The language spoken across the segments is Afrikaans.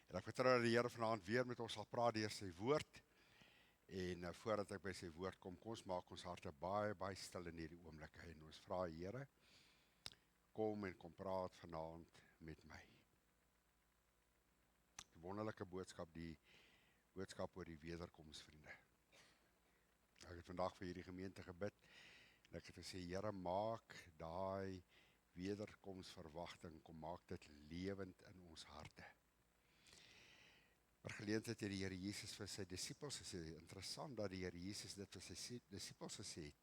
En ek vertrou dat die Here vanaand weer met ons sal praat deur sy woord. En voordat ek by sy woord kom, kom ons maak ons harte baie stil in hierdie oomblikke en ons vra Here, kom en kom praat vanaand met my. Die wonderlike boodskap, die boodskap oor die wederkoms, vriende. Ek het vandag vir hierdie gemeente gebid en ek het gesê, Here, maak daai wederkomsverwagting, kom maak dit lewend in ons harte. Vergeleentheid het die Here Jesus vir sy disippels gesê. Interessant dat die Here Jesus dit vir sy disippels gesê het.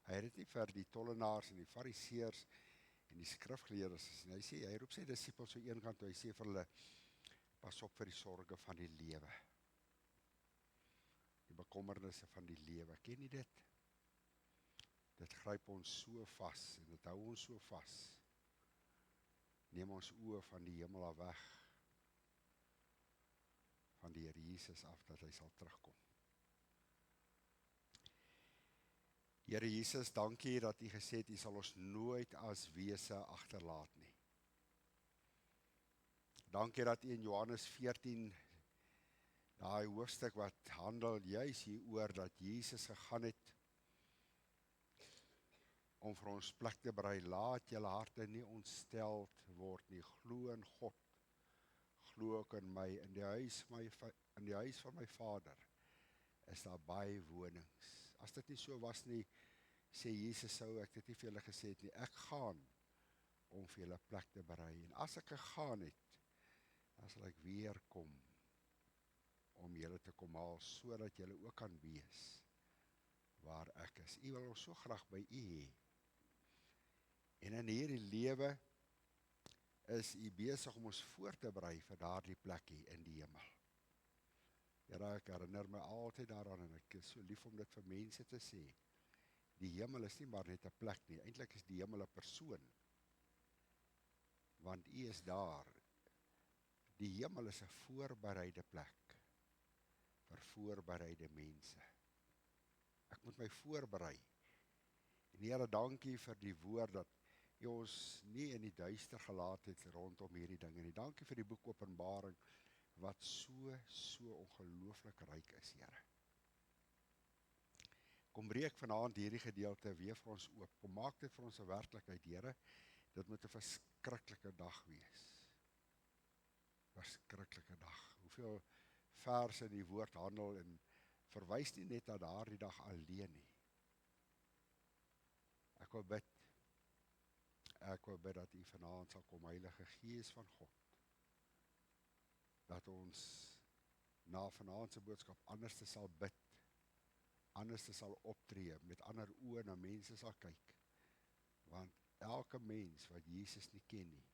Hy het dit nie vir die tollenaars en die fariseërs en die skrifgeleerdes gesê. Hy sê, hy roep sy disippels so een kant toe, hy sê vir hulle, pas op vir die sorge van die lewe. Die bekommernisse van die lewe. Ken jy dit? Dit gryp ons so vas en dit hou ons so vas. Neem ons oë van die hemel af weg, van die Here Jesus af, dat hy sal terugkom. Here Jesus, dankie dat U gesê het, U sal ons nooit as wese agterlaat nie. Dankie dat U in Johannes 14, daai hoofstuk wat handel juis hieroor, dat Jesus gegaan het om vir ons plek te berei. Laat julle harte nie ontsteld word nie. Glo in God, glo ook in my. In die huis van my Vader is daar baie wonings. As dit nie so was nie, sê Jesus, sou ek dit nie vir julle gesê het nie. Ek gaan om vir julle plek te berei. En as ek gegaan het, dan sal ek weer kom om julle te kom haal, sodat julle ook kan wees waar ek is. U wil ons so graag by U hê. En in hierdie lewe is U besig om ons voor te berei vir daardie plekkie in die hemel. Here, ek herinner my altyd daaraan en ek is so lief om dit vir mense te sê. Die hemel is nie maar net 'n plek nie, eintlik is die hemel 'n persoon. Want U is daar. Die hemel is 'n voorbereide plek vir voorbereide mense. Ek moet my voorberei. En Here, dankie vir die woord dat U ons nie in die duister gelaat het rondom hierdie dinge nie. Dankie vir die boek Openbaring wat so ongelooflik ryk is, Here. Kom breek vanaand hierdie gedeelte weer vir ons oop. Kom maak dit vir ons 'n werklikheid, Here. Dit moet 'n verskriklike dag wees. Verskriklike dag. Hoeveel verse in die woord handel en verwys nie net na daardie dag alleen nie. Ek wil bid dat U vanaand sal kom, Heilige Gees van God. Dat ons na vanaand se boodskap anders te sal bid, anders te sal optree, met ander oë na mense sal kyk. Want elke mens wat Jesus nie ken nie,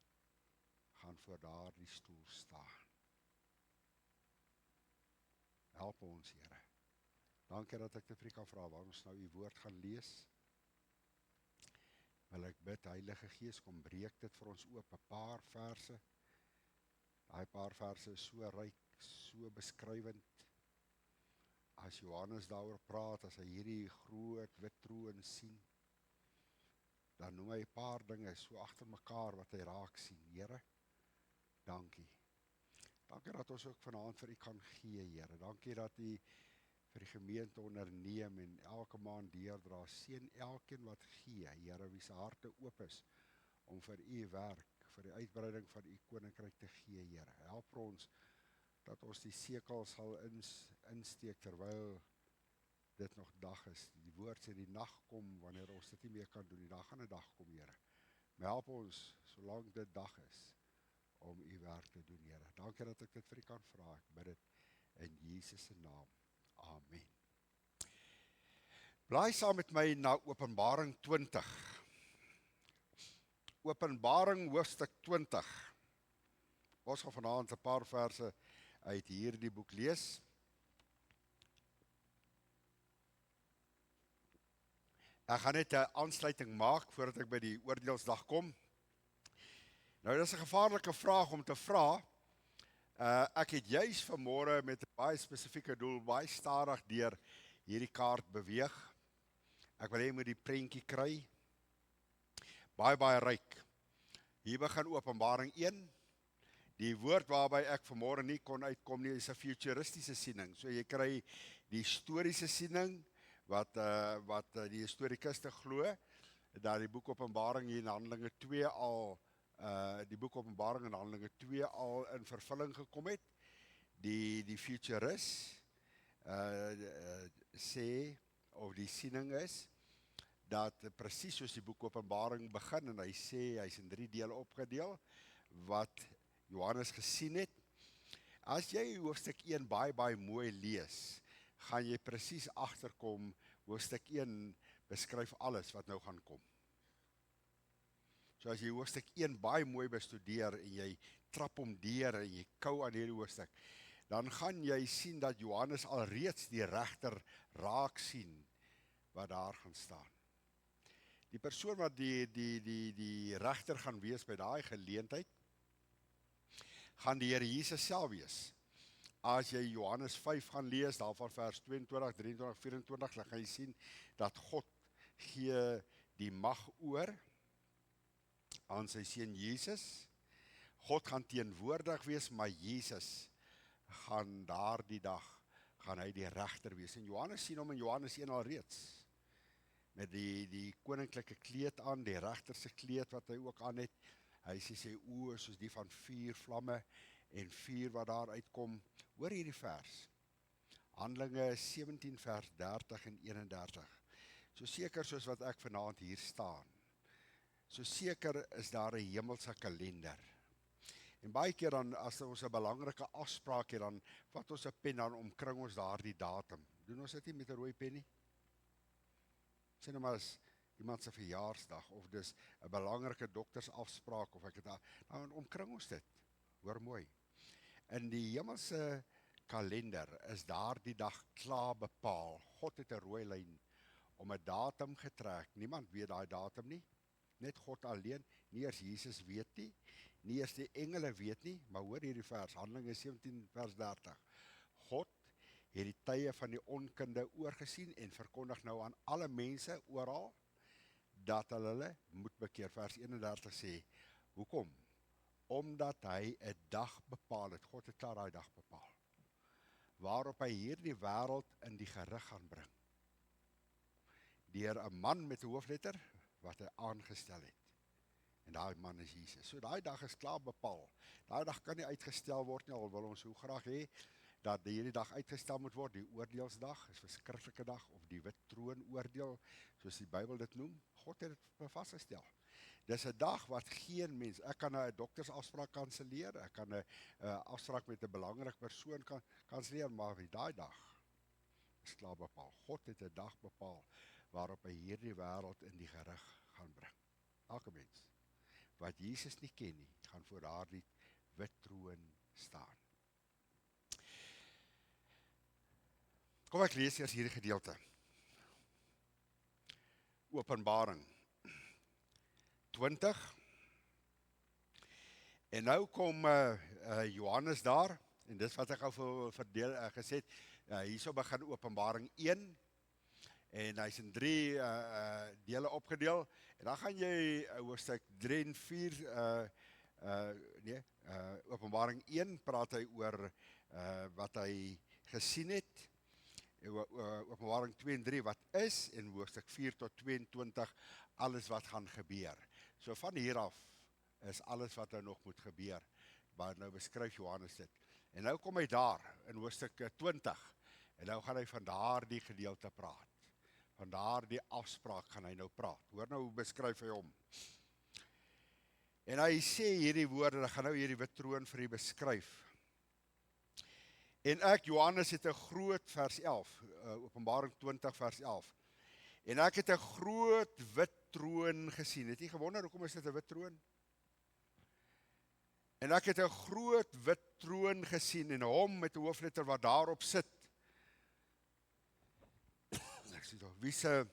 gaan voor daardie stoel staan. Help ons, Here. Dankie dat ek dit vir U kan vra, waar ons nou U woord gaan lees. Wil ek bid, Heilige Gees, kom breek dit vir ons oop, 'n paar verse. Daai paar verse is so ryk, so beskrywend. As Johannes daaroor praat, as hy hierdie groot wit troon sien, dan noem hy 'n paar dinge so agter mekaar wat hy raak sien. Here, dankie. Dankie dat ons ook vanaand vir U kan gee, Here. Dankie dat U vir die gemeente onderneem en elke maand deurdra. Seën elkeen wat gee, Here, wie se harte oop is om vir U werk, vir die uitbreiding van U koninkryk te gee, Here. Help ons dat ons die sekel sal insteek terwyl dit nog dag is. Die woord sê die nag kom wanneer ons dit nie meer kan doen. Die dag gaan 'n dag kom, Here. Maar help ons solank dit dag is om U werk te doen, Here. Dankie dat ek dit vir U kan vra. Ek bid dit in Jesus se naam. Amen. Blaai saam met my na Openbaring 20. Openbaring hoofstuk 20. Ons gaan vanaand 'n paar verse uit hierdie boek lees. Ek gaan net 'n aansluiting maak voordat ek by die oordeelsdag kom. Nou, dit is 'n gevaarlike vraag om te vra. Ek het juis vanmôre met 'n baie spesifieke doel, baie stadig deur hierdie kaart beweeg. Ek wil hê jy moet die prentjie kry. Baie ryk. Hier begin Openbaring 1 Die woord waarby ek vanmôre nie kon uitkom nie, is 'n futuristiese siening. So jy kry die historiese siening, wat die historikuste glo, dat die boek Openbaring hier in Handelinge 2 al, die boek Openbaring in Handelinge 2 al in vervulling gekom het. Die futurist sê, of die siening is, dat presies soos die boek Openbaring begin, en hy sê, hy's in 3 dele opgedeel, wat Johannes gesien het. As jy hoofstuk 1 baie mooi lees, gaan jy presies agterkom, hoofstuk 1 beskryf alles wat nou gaan kom. So as jy hoofstuk 1 baie mooi bestudeer, en jy trap hom deur, en jy kou aan hierdie hoofstuk, dan gaan jy sien dat Johannes alreeds die regter raak sien, wat daar gaan staan. Die persoon wat die regter gaan wees by daai geleentheid, gaan die Here Jesus self wees. As jy Johannes 5 gaan lees, daarvan vers 22, 23, 24, dan gaan jy sien dat God gee die mag oor aan sy seun Jesus. God gaan teenwoordig wees, maar Jesus gaan daardie dag, gaan hy die regter wees. En Johannes sien hom in Johannes 1 alreeds, met die koninklike kleed aan, die regter se kleed wat hy ook aan het. Hy sê sy oë soos die van 4 vlamme, en 4 wat daar uitkom. Hoor hierdie vers, Handelinge 17 vers 30 en 31. So seker soos wat ek vanaand hier staan, so seker is daar 'n hemelse kalender. En baie keer dan, as ons 'n belangrike afspraak het, dan vat ons 'n pen, dan omkring ons daardie datum. Doen ons dit nie met 'n rooi pen nie? Sê nou maar as iemand se verjaarsdag, of dis 'n belangrike doktersafspraak, of ek het dan omkring ons dit. Hoor mooi. In die hemelse kalender is daardie dag klaar bepaal. God het 'n rooi lyn om 'n datum getrek. Niemand weet daai datum nie. Net God alleen. Nie eers Jesus weet nie. Nie eers die engele weet nie. Maar hoor hierdie vers, Handelinge 17 vers 30. God het die tye van die onkunde oorgesien en verkondig nou aan alle mense oral dat hulle moet bekeer. Vers 31 sê, hoekom? Omdat hy 'n dag bepaal het. God het klaar daai dag bepaal, waarop hy hierdie wêreld in die gerig gaan bring, deur 'n man met 'n hoofletter wat hy aangestel het. En daai man is Jesus. So daai dag is klaar bepaal. Daai dag kan nie uitgestel word nie, al wil ons so graag hê dat hierdie dag uitgestel moet word. Die oordeelsdag is 'n verskriklike dag, of die wit troon oordeel, soos die Bybel dit noem. God het dit vasgestel. Dis 'n dag wat geen mens, ek kan 'n doktersafspraak kanselleer, ek kan 'n afspraak met 'n belangrike persoon kanselleer, maar daai dag is klaar bepaal. God het 'n dag bepaal waarop hy hierdie wêreld in die gerig gaan bring. Elke mens wat Jesus nie ken nie, gaan voor daardie wit troon staan. Kom ek lees eers hierdie gedeelte. Openbaring 20. En nou kom Johannes daar, en dis wat ek al verdeel gesê het, hierso begin Openbaring 1, en hy's in 3 dele opgedeel, en dan gaan jy hoofstuk 3 en 4, Openbaring 1 praat hy oor wat hy gesien het, Openbaring 2 en 3 wat is, en hoofstuk 4 tot 22 alles wat gaan gebeur. So van hier af is alles wat nou nog moet gebeur, maar nou beskryf Johannes dit. En nou kom hy daar in hoofstuk 20, en nou gaan hy van daardie gedeelte praat. Van daardie afspraak gaan hy nou praat. Hoor nou hoe beskryf hy hom. En hy sê hierdie woorde, ek gaan nou hierdie wit troon vir u beskryf. En ek, Johannes, het 'n groot, vers 11, Openbaring 20 vers 11. En ek het 'n groot wit troon gesien. Het jy gewonder, hoekom is dit 'n wit troon? En ek het 'n groot wit troon gesien, en hom met 'n hoofletter wat daarop sit. Ek sê toch, wie se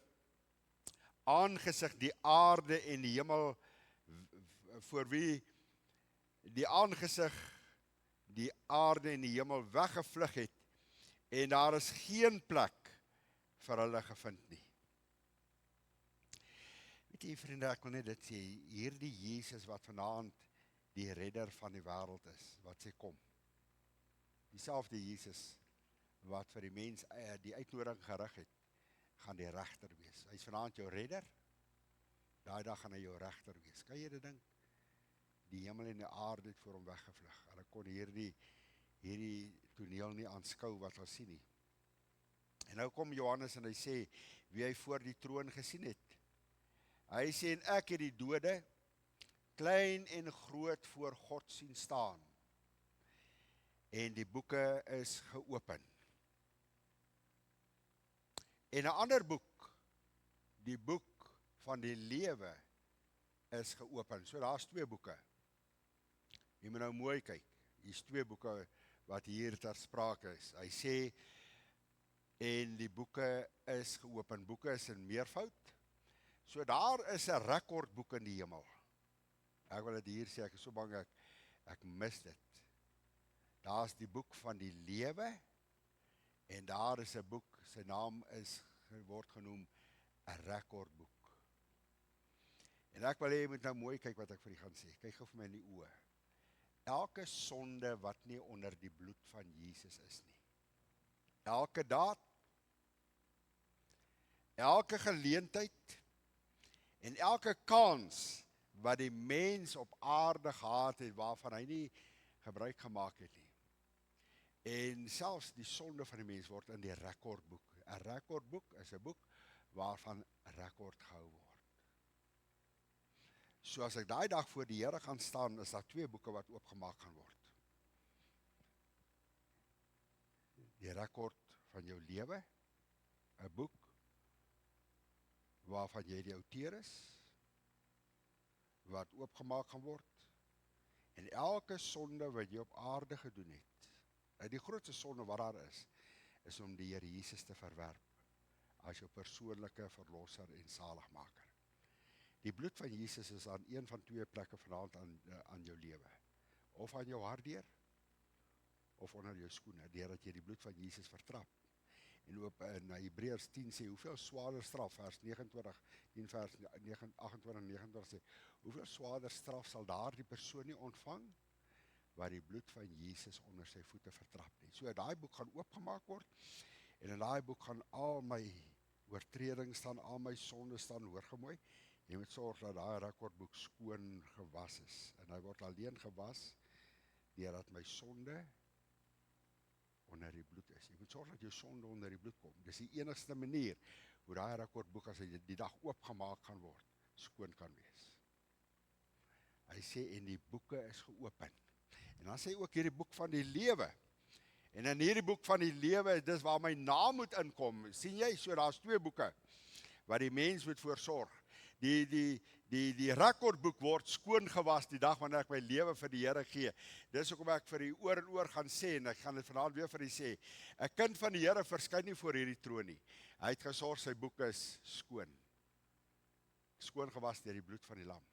aangesig die aarde en die hemel, voor wie die aangesig die aarde en die hemel weggevlug het, en daar is geen plek vir hulle gevind nie. Weet jy, vriende, ek wil net dit sê, hierdie Jesus wat vanaand die redder van die wêreld is, wat sê kom. Dieselfde Jesus, wat vir die mens die uitnodiging gerig het, gaan die regter wees. Hy is vanaand jou redder, daai dag gaan hy jou regter wees. Kan jy dit dink? Die hemel en die aarde het voor hom weggevlug. Hulle kon hierdie toneel nie aanskou wat hulle sien nie. En nou kom Johannes en hy sê, wie hy voor die troon gesien het. Hy sê, en ek het die dode, klein en groot voor God sien staan. En die boeke is geopen. En 'n ander boek, die boek van die lewe, is geopen. So daar's 2 boeke. Jy moet nou mooi kyk. Hier's 2 boeke wat hier ter sprake is. Hy sê, en die boeke is geopen. Boeke is in meervoud. So daar is 'n rekordboek in die hemel. Ek wil dit hier sê, ek is so bang ek mis dit. Daar's die boek van die lewe, en daar is 'n boek, sy naam word genoem 'n rekordboek. En ek wil hê jy moet nou mooi kyk wat ek vir u gaan sê. Kyk gou vir my in die oë. Elke sonde wat nie onder die bloed van Jesus is nie. Elke daad, elke geleentheid en elke kans wat die mens op aarde gehad het, waarvan hy nie gebruik gemaak het nie. En selfs die sonde van die mens word in die rekordboek. 'n Rekordboek is 'n boek waarvan rekord gehou word. So as ek daai dag voor die Here gaan staan, is daar 2 boeke wat oopgemaak gaan word. Die rekord van jou lewe, 'n boek waarvan jy die outeur is, wat oopgemaak gaan word, en elke sonde wat jy op aarde gedoen het. Die grootste sonde wat daar is om die Here Jesus te verwerp as jou persoonlike verlosser en zaligmaker. Die bloed van Jesus is aan een van 2 plekke vanaand aan jou lewe. Of aan jou hart of onder jou skoene, deurdat jy die bloed van Jesus vertrap. En op in Hebreërs 10 sê, hoeveel swaarder straf, vers 29, 10 vers 28 en 29 sê, hoeveel swaarder straf sal daar die persoon nie ontvang, waar die bloed van Jesus onder sy voete vertrap nie. So daai boek gaan oopgemaak word, en in daai boek gaan al my oortredings staan, al my sondes staan, hoor gemooi. Jy moet sorg dat daai rekordboek skoon gewas is, en hy word alleen gewas, deurdat my sonde onder die bloed is. Jy moet sorg dat jou sonde onder die bloed kom. Dis die enigste manier hoe daai rekordboek, as hy die dag oopgemaak gaan word, skoon kan wees. Hy sê, en die boeke is geopen. En dan sê hy ook hierdie boek van die lewe. En in hierdie boek van die lewe, dis waar my naam moet inkom. Sien jy, so daar's 2 boeke wat die mens moet voorsorg. Die rekordboek word skoon gewas die dag wanneer ek my lewe vir die Here gee. Dis hoekom ek vir u oor en oor gaan sê, en ek gaan dit vanaand weer vir u sê, 'n kind van die Here verskyn nie voor hierdie troon nie. Hy het gesorg sy boek is skoon. Skoon gewas deur die bloed van die lam.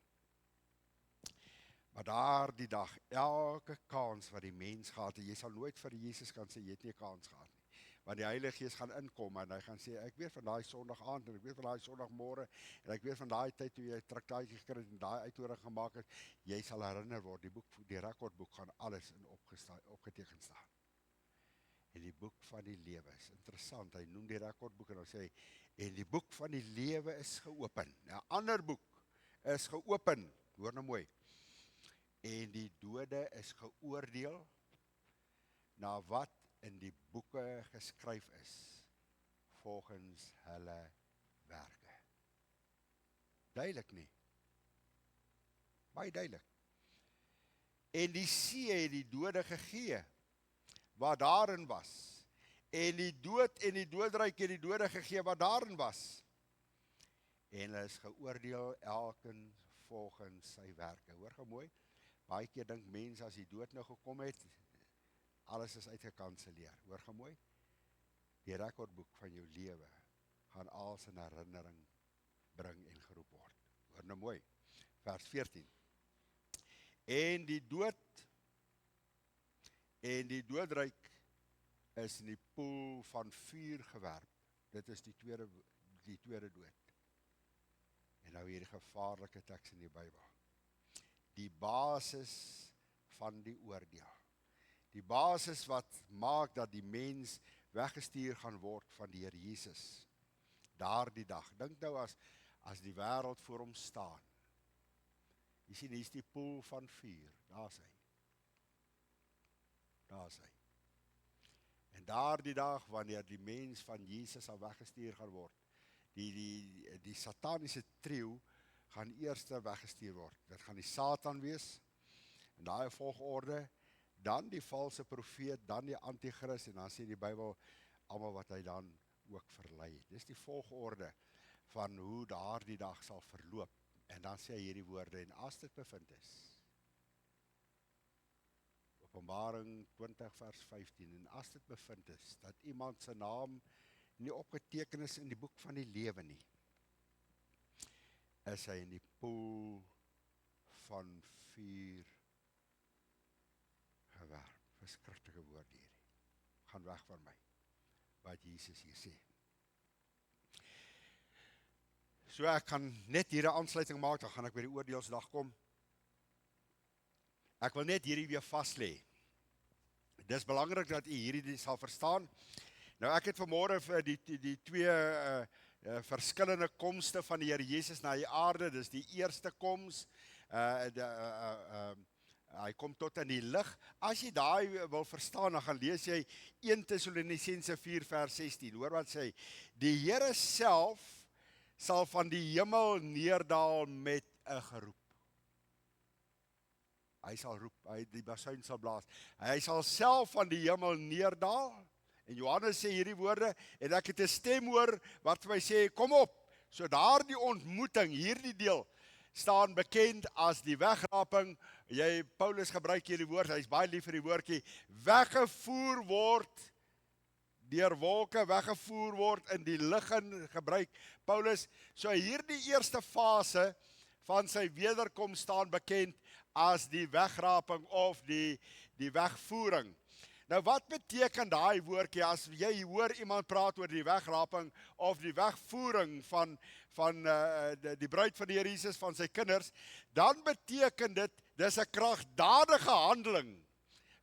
Maar daar die dag, elke kans wat die mens gehad het, jy sal nooit vir Jesus kan sê, jy het nie 'n kans gehad nie. Want die Heilige Gees gaan inkom en hy gaan sê, ek weet van daai Sondag aand, en ek weet van daai Sondagmôre, en ek weet van daai tyd toe jy traktaatjie gekry het en daai uitnodiging gemaak het, jy sal herinner word, die rekordboek gaan alles in opgeteken staan. En die boek van die lewe is interessant, hy noem die rekordboek en dan sê hy, en die boek van die lewe is geopen. 'n ander boek is geopen, hoor nou mooi, en die dode is geoordeel na wat in die boeke geskryf is, volgens hulle werke. Duidelik nie. Baie duidelik. En die see het die dode gegee, wat daarin was. En die dood en die doodryk het die dode gegee, wat daarin was. En hulle is geoordeel elkeen volgens sy werke. Hoor gou mooi, baie keer dink mense as die dood nou gekom het, alles is uitgekanselleer. Hoor gou mooi, die rekordboek van jou lewe gaan alles in herinnering bring en geroep word. Hoor nou mooi, vers 14. En die dood en die doodryk is in die poel van vuur gewerp. Dit is die tweede dood. En nou hierdie gevaarlike teks in die Bybel. die basis van die oordeel. Die basis wat maak dat die mens weggestuur gaan word van die Here Jesus. Daardie dag. Dink nou as die wêreld voor hom staan. Jy sien, hier is die poel van vuur. Daar is hy. Daar is hy. En daardie dag, wanneer die mens van Jesus sal weggestuur gaan word, die sataniese trio gaan eers weggestuur word. Dit gaan die Satan wees, in daai volgorde, dan die valse profeet, dan die antichrist, en dan sê die Bybel, almal wat hy dan ook verlei. Dis die volgorde van hoe daardie dag sal verloop. En dan sê hy hierdie woorde, en as dit bevind is, Openbaring 20 vers 15, en as dit bevind is, dat iemand sy naam nie opgeteken is in die boek van die lewe nie, is hy in die poel van vuur gewerp. Verskriklike woord hierdie. Gaan weg van my, wat Jesus hier sê. So ek kan net hier 'n aansluiting maak, dan gaan ek by die oordeelsdag kom. Ek wil net hierdie weer vas lê. Dis belangrik dat u hierdie sal verstaan. Nou ek het vanmôre vir die twee verskillende komste van die Here Jesus na die aarde. Dis die eerste koms. Hy kom tot in die lig. As jy daai wil verstaan, dan gaan lees jy 1 Tessalonisense 4 vers 16. Hoor wat sê hy? Die Here self sal van die hemel neerdal met 'n geroep. Hy sal roep, die basuin sal blaas. Hy sal self van die hemel neerdal. En Johannes sê hierdie woorde, en ek het 'n stem hoor wat vir my sê, kom op. So daardie ontmoeting, hierdie deel, staan bekend as die wegraping. Paulus gebruik hierdie woord, hy is baie lief vir die woordjie, weggevoer word, deur wolke weggevoer word, in die lig in gebruik Paulus. So hierdie eerste fase van sy wederkoms staan bekend as die wegraping of die wegvoering. Nou wat beteken daai woordjie as jy hoor iemand praat oor die wegraping of die wegvoering van die bruid van die Here Jesus, van sy kinders, dan beteken dit, dis 'n kragdadige handeling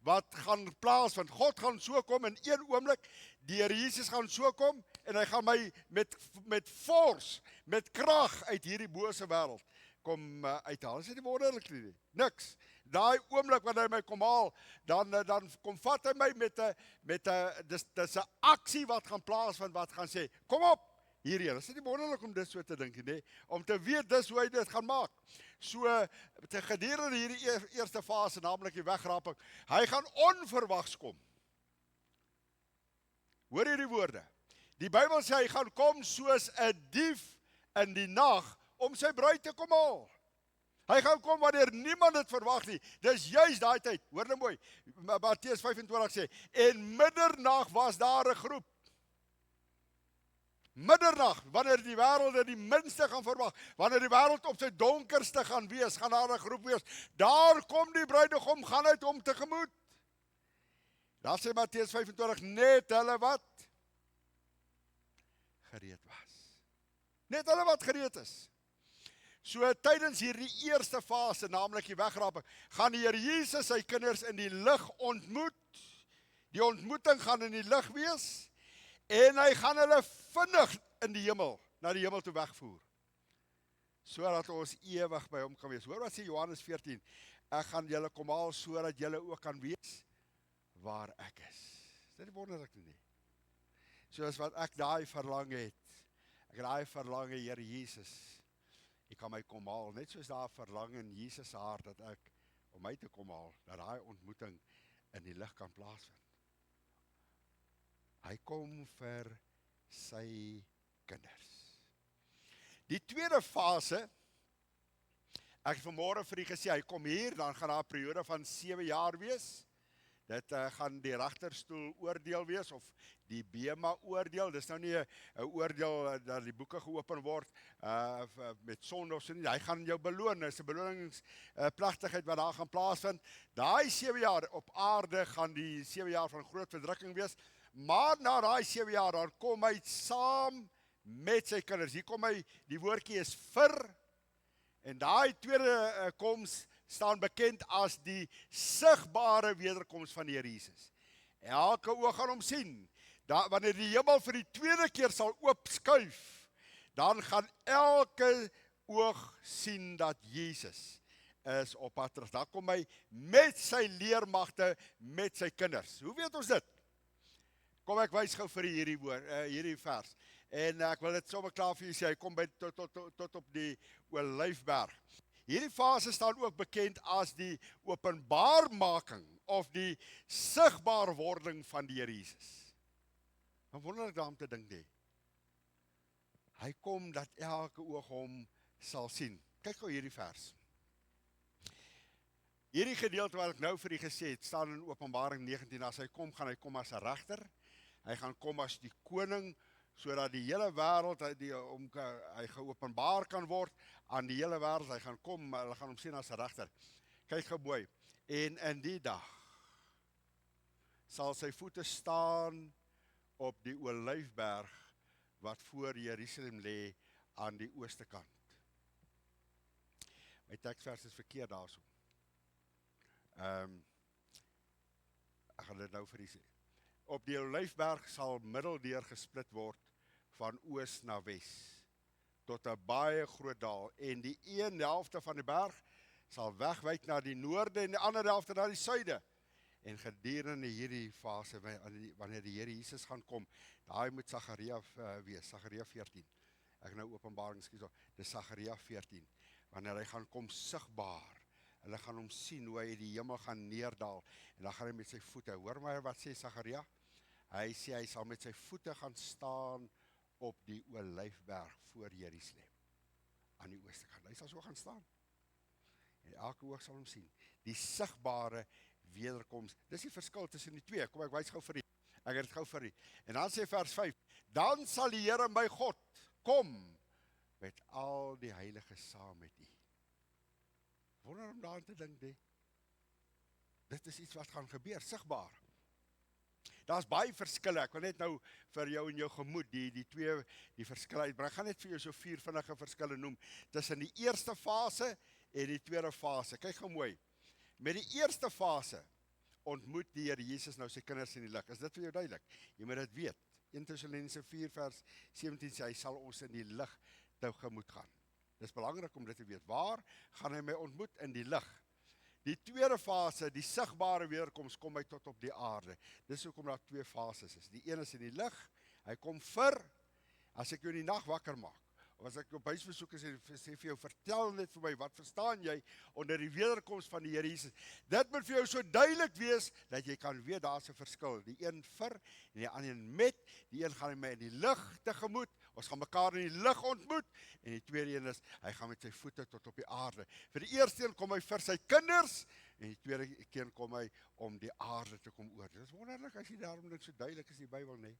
wat gaan plaasvind. God gaan so kom in een oomblik, die Here Jesus gaan so kom en hy gaan my met force, met krag uit hierdie bose wêreld kom uithaal. Is dit nie wonderlik nie? Niks. Daai oomblik wanneer hy my kom haal, dan kom vat hy my met 'n dis 'n aksie wat gaan plaasvind, wat gaan sê, kom op hierheen. Is dit nie wonderlik om dit so te dink nie? Om te weet dis hoe hy dit gaan maak. So te gedurende hierdie eerste fase, naamlik die wegraping, hy gaan onverwags kom. Hoor hierdie woorde. Die Bybel sê hy gaan kom soos 'n dief in die nag om sy bruid te kom haal. Hy gaan kom wanneer niemand dit verwag nie. Dis juis daai tyd. Hoor nou mooi. Matteus 25 sê, en middernag was daar 'n groep. Middernag, wanneer die wêreld dit die minste gaan verwag, wanneer die wêreld op sy donkerste gaan wees, gaan daar 'n groep wees. Daar kom die bruidegom, gaan uit hom tegemoet. Daar sê Matteus 25, net hulle wat gereed was. Net hulle wat gereed is. So tydens hierdie eerste fase, naamlik die wegraping, gaan die Here Jesus sy kinders in die lig ontmoet. Die ontmoeting gaan in die lig wees en hy gaan hulle vinnig in die hemel, na die hemel toe wegvoer. Sodat ons ewig by hom kan wees. Hoor wat sê Johannes 14, ek gaan julle kom haal sodat julle ook kan weet waar ek is. Is dit wonderlik nie? Soos wat ek daai verlang het. Ek het daai verlang, Here Jesus, U kan my kom haal, net soos daar verlang in Jesus se hart dat ek om my te kom haal, dat daai ontmoeting in die lig kan plaasvind. Hy kom vir sy kinders. Die tweede fase, ek het vanmôre vir u gesê, hy kom hier, dan gaan daar 'n periode van 7 jaar wees. Dit gaan die regterstoel oordeel wees, of die Bema oordeel. Dis nou nie 'n oordeel dat die boeke geopen word met sonde of so nie. Hy gaan jou beloon. Dis 'n beloningsplegtigheid wat daar gaan plaasvind. Daai 7 jaar op aarde gaan die 7 jaar van groot verdrukking wees. Maar na daai 7 jaar, dan kom hy saam met sy kinders. Hier kom hy, die woordjie is vir. En daai tweede koms staan bekend as die sigbare wederkoms van die Here Jesus. Elke oog gaan hom sien. Wanneer die hemel vir die tweede keer sal oopskuif, dan gaan elke oog sien dat Jesus is op pad terug. Dan kom hy met sy leermagte, met sy kinders. Hoe weet ons dit? Kom ek wys gou vir hierdie vers. En ek wil dit sommer klaar vir julle sê, hy kom by tot op die Olyfberg. Hierdie fase staan ook bekend as die openbaarmaking of die sigbaarwording van die Here Jesus. Dan wonder ek daarom te dink nie. Hy kom dat elke oog hom sal sien. Kyk gou hierdie vers. Hierdie gedeelte wat ek nou vir u gesê het, staan in Openbaring 19. As hy kom, gaan hy kom as 'n regter. Hy gaan kom as die koning, sodat die hele wêreld hy geopenbaar kan word aan die hele wêreld. Hy gaan kom, hulle gaan hom sien as 'n regter. Kyk gou mooi. En in die dag sal sy voete staan op die Olyfberg wat voor Jerusalem lê aan die ooste kant. My teksvers is verkeerd daarso. Ek gaan dit nou vir u sê. Op die Olyfberg sal middeldeur gesplit word van oos na wes tot 'n baie groot dal, en die een helfte van die berg sal wegwyk na die noorde en die ander helfte na die suide. En gedurende hierdie fase, wanneer die Here Jesus gaan kom, daai moet Sagaria wees, Sagaria 14. Ek nou Openbaring, dis Sagaria 14. Wanneer hy gaan kom sigbaar, hulle gaan hom sien hoe hy die hemel gaan neerdal, en dan gaan hy met sy voete, hoor maar wat sê Sagaria? Hy sê hy sal met sy voete gaan staan op die Olyfberg voor Jerusalem, aan die ooste kant. Hy sal so gaan staan. En elke oog sal hom sien. Die sigbare wederkoms. Dis die verskil tussen die twee. Kom ek wys gou vir u. Ek het dit gou vir u. En dan sê vers 5: Dan sal die Here my God kom met al die heiliges saam met u. Wonder om daaraan te dink, nee. Dit is iets wat gaan gebeur, sigbaar. Daar's baie verskille. Ek wil net nou vir jou en jou gemoed die verskille uitbring. Ek gaan net vir jou so 4 vinnige verskille noem tussen die eerste fase en die tweede fase. Kyk gou mooi. Met die eerste fase ontmoet die Here Jesus nou sy kinders in die lig. Is dit vir jou duidelik? Jy moet dit weet. 1 Tessalonisense 4 vers 17 sê hy sal ons in die lig tegemoet gaan. Dis belangrik om dit te weet. Waar gaan hy my ontmoet? In die lig. Die tweede fase, die sigbare wederkoms, kom hy tot op die aarde. Dis hoekom daar 2 fases is. Die een is in die lig. Hy kom as ek jou in die nag wakker maak, of as ek op huisbesoek is en sê vir jou, vertel net vir my, wat verstaan jy onder die wederkoms van die Here Jesus? Dit moet vir jou so duidelik wees, dat jy kan weet, daar's 'n verskil. Die een en die ander met, die een gaan my in die lig tegemoet, ons gaan mekaar in die lig ontmoet, en die tweede een is, hy gaan met sy voete tot op die aarde. Vir die eerste een kom hy vir sy kinders, en die tweede keer kom hy om die aarde te kom oor. Dit is wonderlik, as jy daarom dit so duidelik is in die Bybel, nee.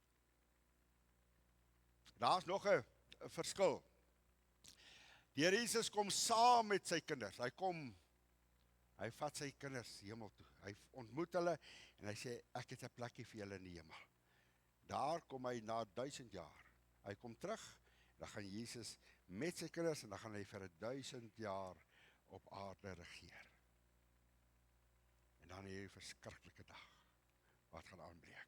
Daar's nog 'n verskil. Die Here Jesus kom saam met sy kinders. Hy vat sy kinders hemel toe. Hy ontmoet hulle en hy sê, ek het 'n plekkie vir julle in die hemel. Daar kom hy na 1000 jaar. Hy kom terug, dan gaan Jesus met sy kinders en dan gaan hy vir 1000 jaar op aarde regeer. En dan hierdie verskriklike dag wat gaan aanbreek.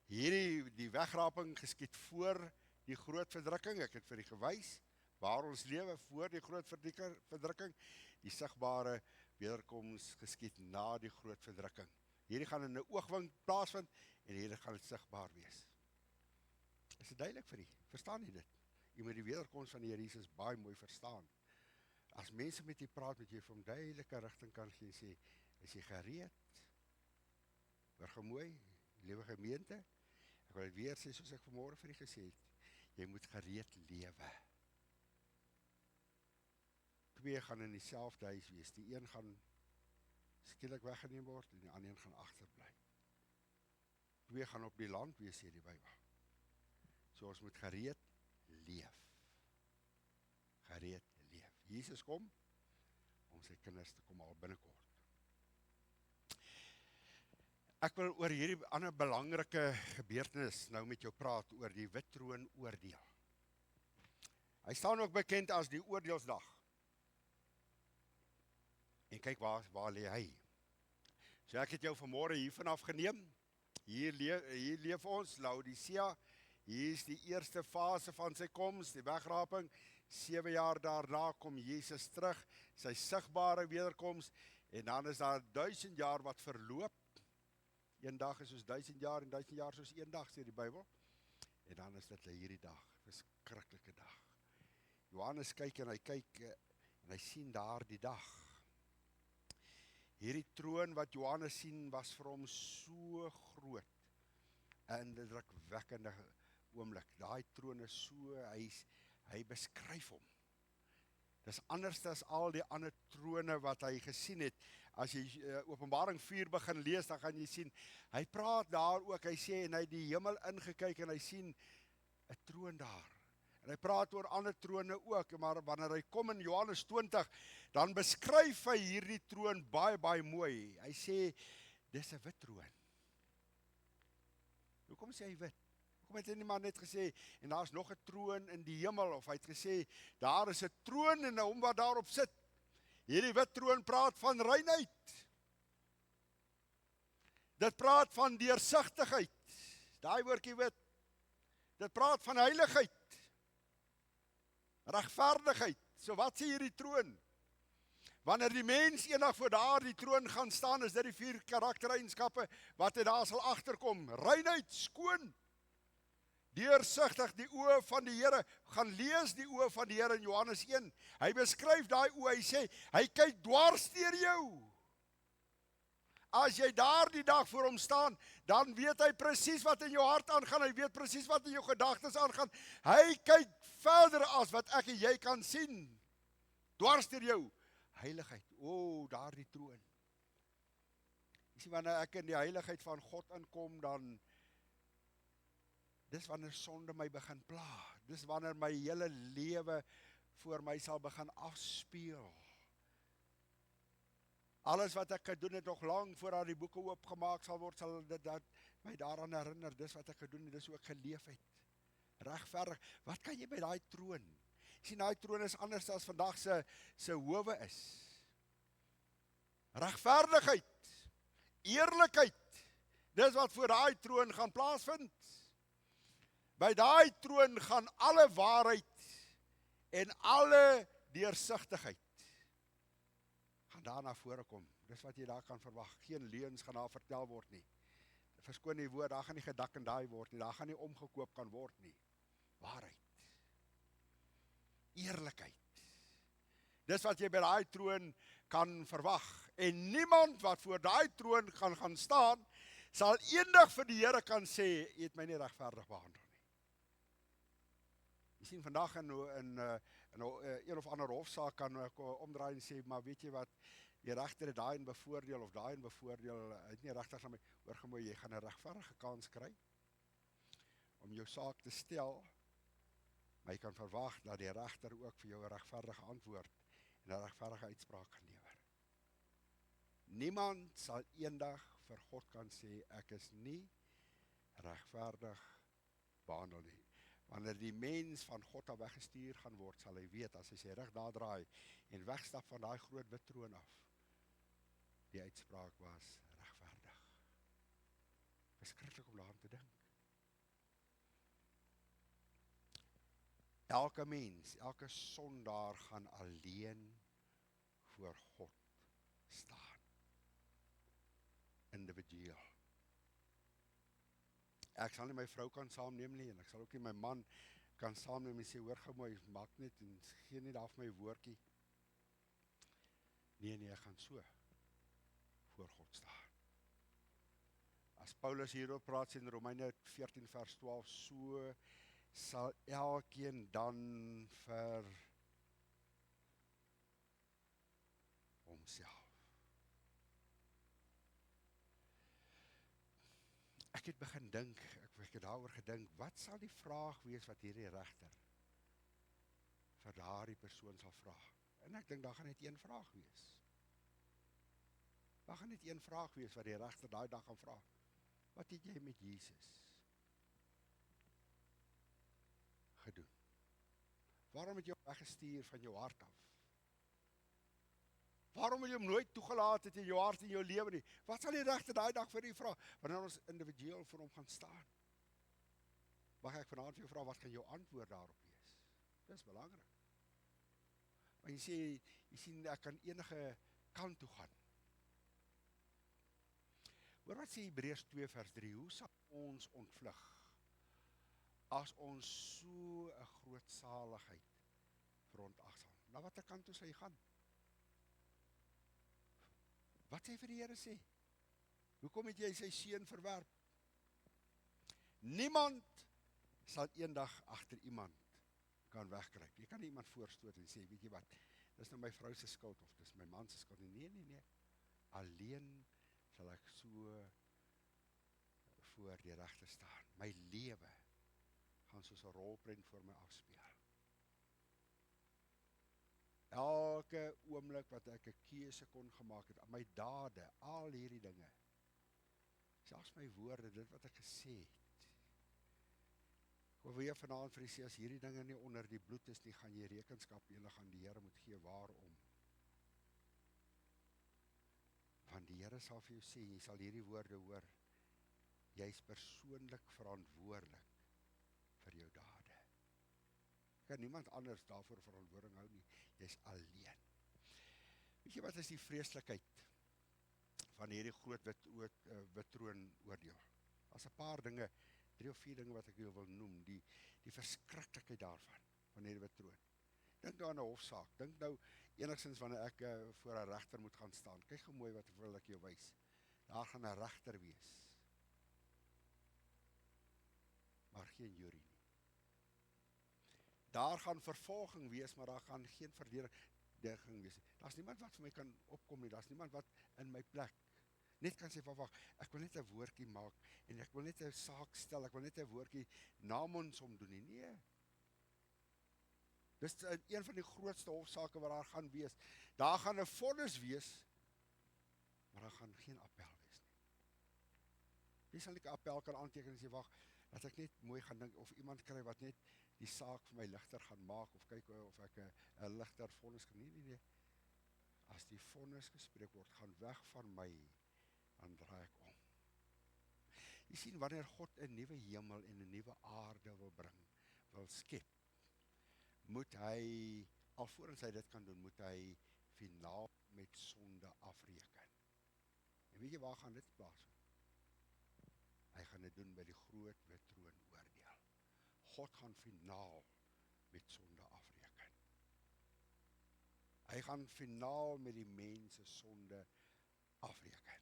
Die wegraping geskied voor die groot verdrukking. Ek het vir u gewys waar ons lewe voor die groot verdrukking, die sigbare wederkoms geskied na die groot verdrukking. Hierdie gaan in 'n oogwink plaasvind en hierdie gaan dit sigbaar wees. Is dit duidelik vir u? Verstaan jy dit? Jy moet die wederkoms van die Here Jesus baie mooi verstaan. As mense met u praat, moet jy vir hom duidelike rigting kan gee, sê, is jy gereed? Hoor gou mooi, lewe gemeente. Ek wil dit weer sê, soos ek vanmôre vir u gesê het, jy moet gereed lewe. 2 gaan in dieselfde huis wees. Die een gaan skielik weggeneem word en die ander een gaan agterbly. 2 gaan op die land wees, sê die Bybel. So ons moet gereed leef. Gereed leef. Jesus kom om sy kinders te kom al binnekort. Ek wil oor hierdie ander belangrike gebeurtenis nou met jou praat, oor die wit troon oordeel. Hy staan ook bekend as die oordeelsdag. En kyk waar lê hy. So ek het jou vanmôre hier vanaf geneem. Hier leef ons, Laodicea. Hier is die eerste fase van sy koms, die wegraping. 7 jaar daarna kom Jesus terug, sy sigbare wederkoms. En dan is daar 1000 jaar wat verloop. Een dag is soos 1000 jaar en 1000 jaar soos een dag, sê die Bybel. En dan is dit hierdie dag, verskriklike dag. Johannes kyk en hy sien daar die dag. Hierdie troon wat Johannes sien was vir hom so groot. 'n indrukwekkende oomblik. Daai troon is so, hy beskryf hom. Dis anders as al die ander trone wat hy gesien het. As jy Openbaring 4 begin lees, dan gaan jy sien, hy praat daar ook, hy sê, en hy het die hemel ingekyk en hy sien 'n troon daar. En hy praat oor ander trone ook, maar wanneer hy kom in Johannes 20, dan beskryf hy hierdie troon baie, baie mooi. Hy sê, dis 'n wit troon. Hoekom sê hy wit? Hoekom het hy nie maar net gesê, en daar's nog 'n troon in die hemel, of hy het gesê, daar is 'n troon en hom wat daarop sit. Hierdie wit troon praat van reinheid. Dit praat van deursigtigheid. Daai woordjie wit. Dit praat van heiligheid. Regverdigheid. So wat sê hierdie troon? Wanneer die mens eendag voor daardie troon gaan staan, is dit die 4 karaktereienskappe wat hy daar sal agterkom. Reinheid, skoon, deursigtig, die oë van die Here. Gaan lees die oë van die Here in Johannes 1. Hy beskryf daai oë, hy sê, hy kyk dwars deur jou. As jy daardie dag voor hom staan, dan weet hy presies wat in jou hart aangaan, hy weet presies wat in jou gedagtes aangaan. Hy kyk verder as wat ek en jy kan sien. Dwars deur jou. Heiligheid, daardie troon. Jy sien, wanneer ek in die heiligheid van God inkom, dan dis wanneer sonde my begin pla. Dis wanneer my hele lewe voor my sal begin afspeel. Alles wat ek gedoen het nog lang voordat die boeke oopgemaak sal word, sal dit my daaraan herinner, dis wat ek gedoen het, dis hoe ek geleef het. Regverdig, wat kan jy by daai troon? Jy sien, daai troon is anders as vandag se howe is. Regverdigheid, eerlikheid, dis wat voor daai troon gaan plaasvind. By daai troon gaan alle waarheid en alle deursigtigheid gaan daar na vore kom. Dis wat jy daar kan verwag. Geen leuns gaan daar vertel word nie. Verskoon die woord, daar gaan nie gedak en daai word nie. Daar gaan nie omgekoop kan word nie. Waarheid. Eerlikheid. Dis wat jy by daai troon kan verwag. En niemand wat voor daai troon gaan staan, sal eendag vir die Here kan sê, jy het my nie regverdig behandel nie. Jy sien, vandag in een of ander hofsaak kan ek omdraai en sê, maar weet jy wat, die regter het daai en bevoordeel, of daai en bevoordeel, het nie regtig na my oorgemooi, jy gaan 'n regverdige kans kry, om jou saak te stel, maar jy kan verwag dat die regter ook vir jou 'n regverdige antwoord, en 'n regverdige uitspraak kan lewer. Niemand sal eendag vir God kan sê, ek is nie regverdig behandel nie. Wanneer die mens van God af weggestuur gaan word, sal hy weet, as hy sy rug daar draai, en wegstap van daai groot wit troon af, die uitspraak was regverdig. Verskriklik om daaraan te dink. Elke mens, elke sondaar gaan alleen voor God staan. Individueel. Ek sal nie my vrou kan saamneem nie, en ek sal ook nie my man kan saamneem en sê, hoor gou mooi, maak net, en gee nie daar vir my woordjie. Nee, ek gaan so voor God staan. As Paulus hierop praat in Romeine 14 vers 12, so sal elkeen dan vir homself. Ek het begin dink, ek het daaroor gedink, wat sal die vraag wees wat hierdie regter vir daardie persoon sal vra? En ek dink, daar gaan net een vraag wees. Daar gaan net een vraag wees wat die regter daai dag gaan vra. Wat het jy met Jesus gedoen? Waarom het jy weggestuur van jou hart af? Waarom wil jy hom nooit toegelaat het in jou hart en jou lewe nie? Wat sal die regter daai dag vir u vra? Wanneer ons individueel vir hom gaan staan. Mag ek vanaand vir jou vra, wat gaan jou antwoord daarop wees? Dis belangrik. Maar jy sien, ek kan enige kant toe gaan. Hoor wat sê Hebreërs 2 vers 3, hoe sal ons ontvlug as ons so 'n groot saligheid veronagsaam? Na watter kant toe sal jy gaan? Wat sê vir die Here sê? Hoekom het jy sy seun verwerp? Niemand sal eendag agter iemand kan wegkruip. Jy kan nie iemand voorstoot en sê, weet jy wat, dis nou my vrou se skuld of dis my man se skuld. Nee. Alleen sal ek so voor die regter staan. My lewe gaan soos 'n rolprent voor my afspeel. Elke oomblik wat ek 'n keuse kon gemaak het, my dade, al hierdie dinge, selfs my woorde, dit wat ek gesê het. Ek wil weer vanaand vir u sê, as hierdie dinge nie onder die bloed is nie, gaan jy rekenskap julle gaan die Here moet gee waarom. Want die Here sal vir jou sê, jy sal hierdie woorde hoor, jy is persoonlik verantwoordelik vir jou dade. Kan niemand anders daarvoor verantwoording hou nie, jy is alleen. Weet jy wat is die vreeslikheid van hierdie groot wittroon oordeel? As 'n paar dinge, 3 of 4 dinge wat ek jou wil noem, die verskriklikheid daarvan, van hierdie wittroon. Dink nou aan 'n hofsaak, dink nou enigstens wanneer ek voor 'n regter moet gaan staan. Kyk gou mooi wat wil ek jou wys. Daar gaan 'n regter wees, maar geen jury nie. Daar gaan vervolging wees, maar daar gaan geen verdediging wees. Daar's niemand wat vir my kan opkom nie, daar's niemand wat in my plek net kan sê, wag, ek wil net 'n woordjie maak, en ek wil net 'n saak stel, ek wil net 'n woordjie namens hom doen nie. Nee. Dis een van die grootste hofsaake wat daar gaan wees. Daar gaan 'n vonnis wees, maar daar gaan geen appel wees nie. Wie sal nie 'n appel kan aanteken en sê, wag, dat ek net mooi gaan dink, of iemand kry wat net die saak vir my ligter gaan maak, of kyk of ek 'n ligter vonnis kan. Nee. As die vonnis gespreek word, gaan weg van my, dan draai ek om. Jy sien, wanneer God 'n nuwe hemel en 'n nuwe aarde wil bring, wil skep, moet hy, alvorens hy dit kan doen, moet hy finaal met sonde afreken. En weet jy waar gaan dit plaasvind? Hy gaan dit doen by die groot wittroon oordeel. God gaan finaal met sonde afreken. Hy gaan finaal met die mense sonde afreken.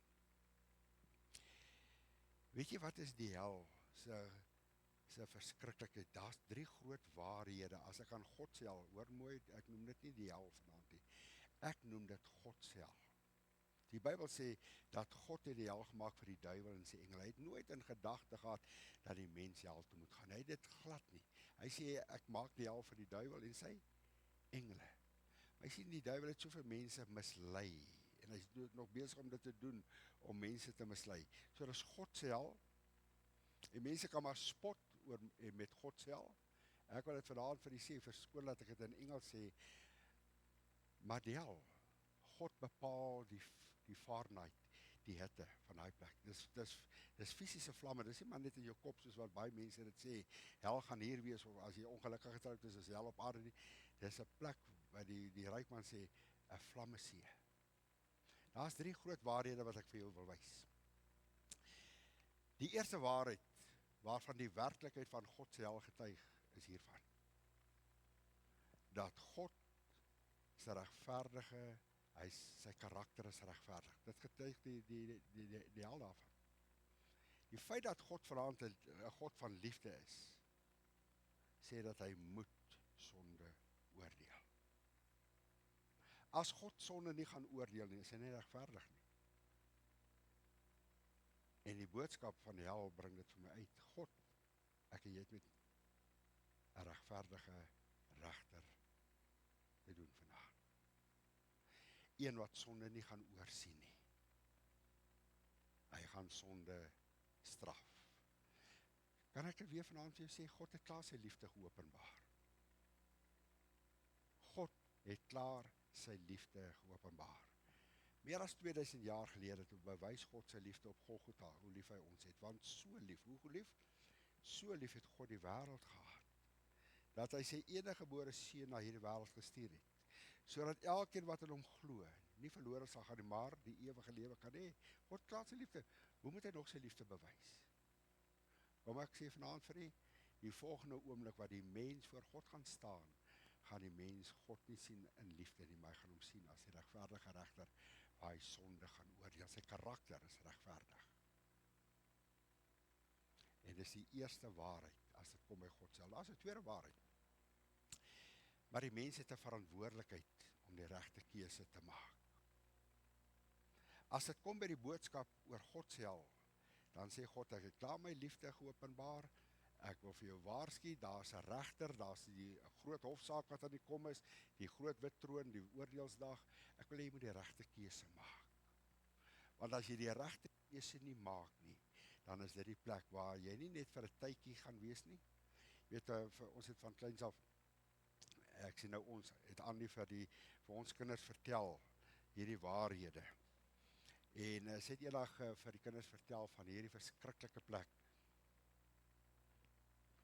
Weet jy wat is die hel se verskriklikheid? Daar's 3 groot waarhede. As ek aan God se hel, hoor mooi, ek noem dit nie die hel vanaand nie. Ek noem dit God se hel. Die Bybel sê dat God het die hel gemaak vir die duiwel en sy engele. Hy het nooit in gedagte gehad dat die mens hel toe moet gaan. Hy het dit glad nie. Hy sê ek maak die hel vir die duiwel en sy engele. Maar jy sien, die duiwel het soveel mense mislei, en hy is nog besig om dit te doen, om mense te mislei. So dis God se hel, en mense kan maar spot met God se hel. Ek wil dit vanaand vir u sê, verskoon dat ek dit in Engels sê, maar die hel, God bepaal die Fahrenheit, die hitte van daai plek. Dis fisiese vlamme, dis nie maar net in jou kop, soos wat baie mense dit sê, hel gaan hier wees, of as jy ongelukkig getroud is hel op aarde nie. Dis 'n plek wat die Rykman sê, 'n vlammesee. Daar's 3 groot waarhede wat ek vir jou wil wys. Die eerste waarheid, waarvan die werklikheid van God se hel getuig, is hiervan. Dat God is regverdige, sy karakter is regverdig. Dit getuig die hel daarvan. Die feit dat God vanaand 'n God van liefde is, sê dat hy moet sonde oordeel. As God sonde nie gaan oordeel nie, is hy nie regverdig nie. En die boodskap van die hel bring dit vir my uit. God, ek en jy het met 'n regverdige regter te doen vandag. Een wat sonde nie gaan oorsien nie. Hy gaan sonde straf. Kan ek weer vanaand vir jou sê, God het klaar sy liefde geopenbaar. God het klaar sy liefde geopenbaar. Meer as 2000 jaar gelede, toe bewys God sy liefde op Golgotha, hoe lief hy ons het. Want so lief, hoe lief? So lief het God die wêreld gehad, dat hy sy enige gebore seun na hierdie wêreld gestuur het, sodat elkeen wat in hom glo, nie verlore sal gaan nie, maar die ewige lewe kan hê. God klaar sy liefde. Hoe moet hy nog sy liefde bewys? Kom ek sê vanaand vir u, die volgende oomblik wat die mens voor God gaan staan, gaan die mens God nie sien in liefde nie, maar hy gaan hom sien as die regverdige regter, waar hy sonde gaan oordeel. Sy karakter is regverdig. En dis die eerste waarheid, as dit kom by God self. Daar is 'n tweede waarheid. Maar die mens het 'n verantwoordelikheid om die regte keuse te maak. As dit kom by die boodskap oor God self, dan sê God, ek het klaar my liefde geopenbaar, ek wil vir jou waarsku, daar's 'n regter, daar's die groot hofsaak wat aan die kom is, die groot wit troon, die oordeelsdag, ek wil hê jy moet die regte keuse maak. Want as jy die regte keuse nie maak nie, dan is dit die plek waar jy nie net vir 'n tydjie gaan wees nie. Weet, ons het van kleins af, ek sê nou ons, het Andy vir ons kinders vertel, hierdie waarhede. En sy het eendag vir die kinders vertel van hierdie verskriklike plek,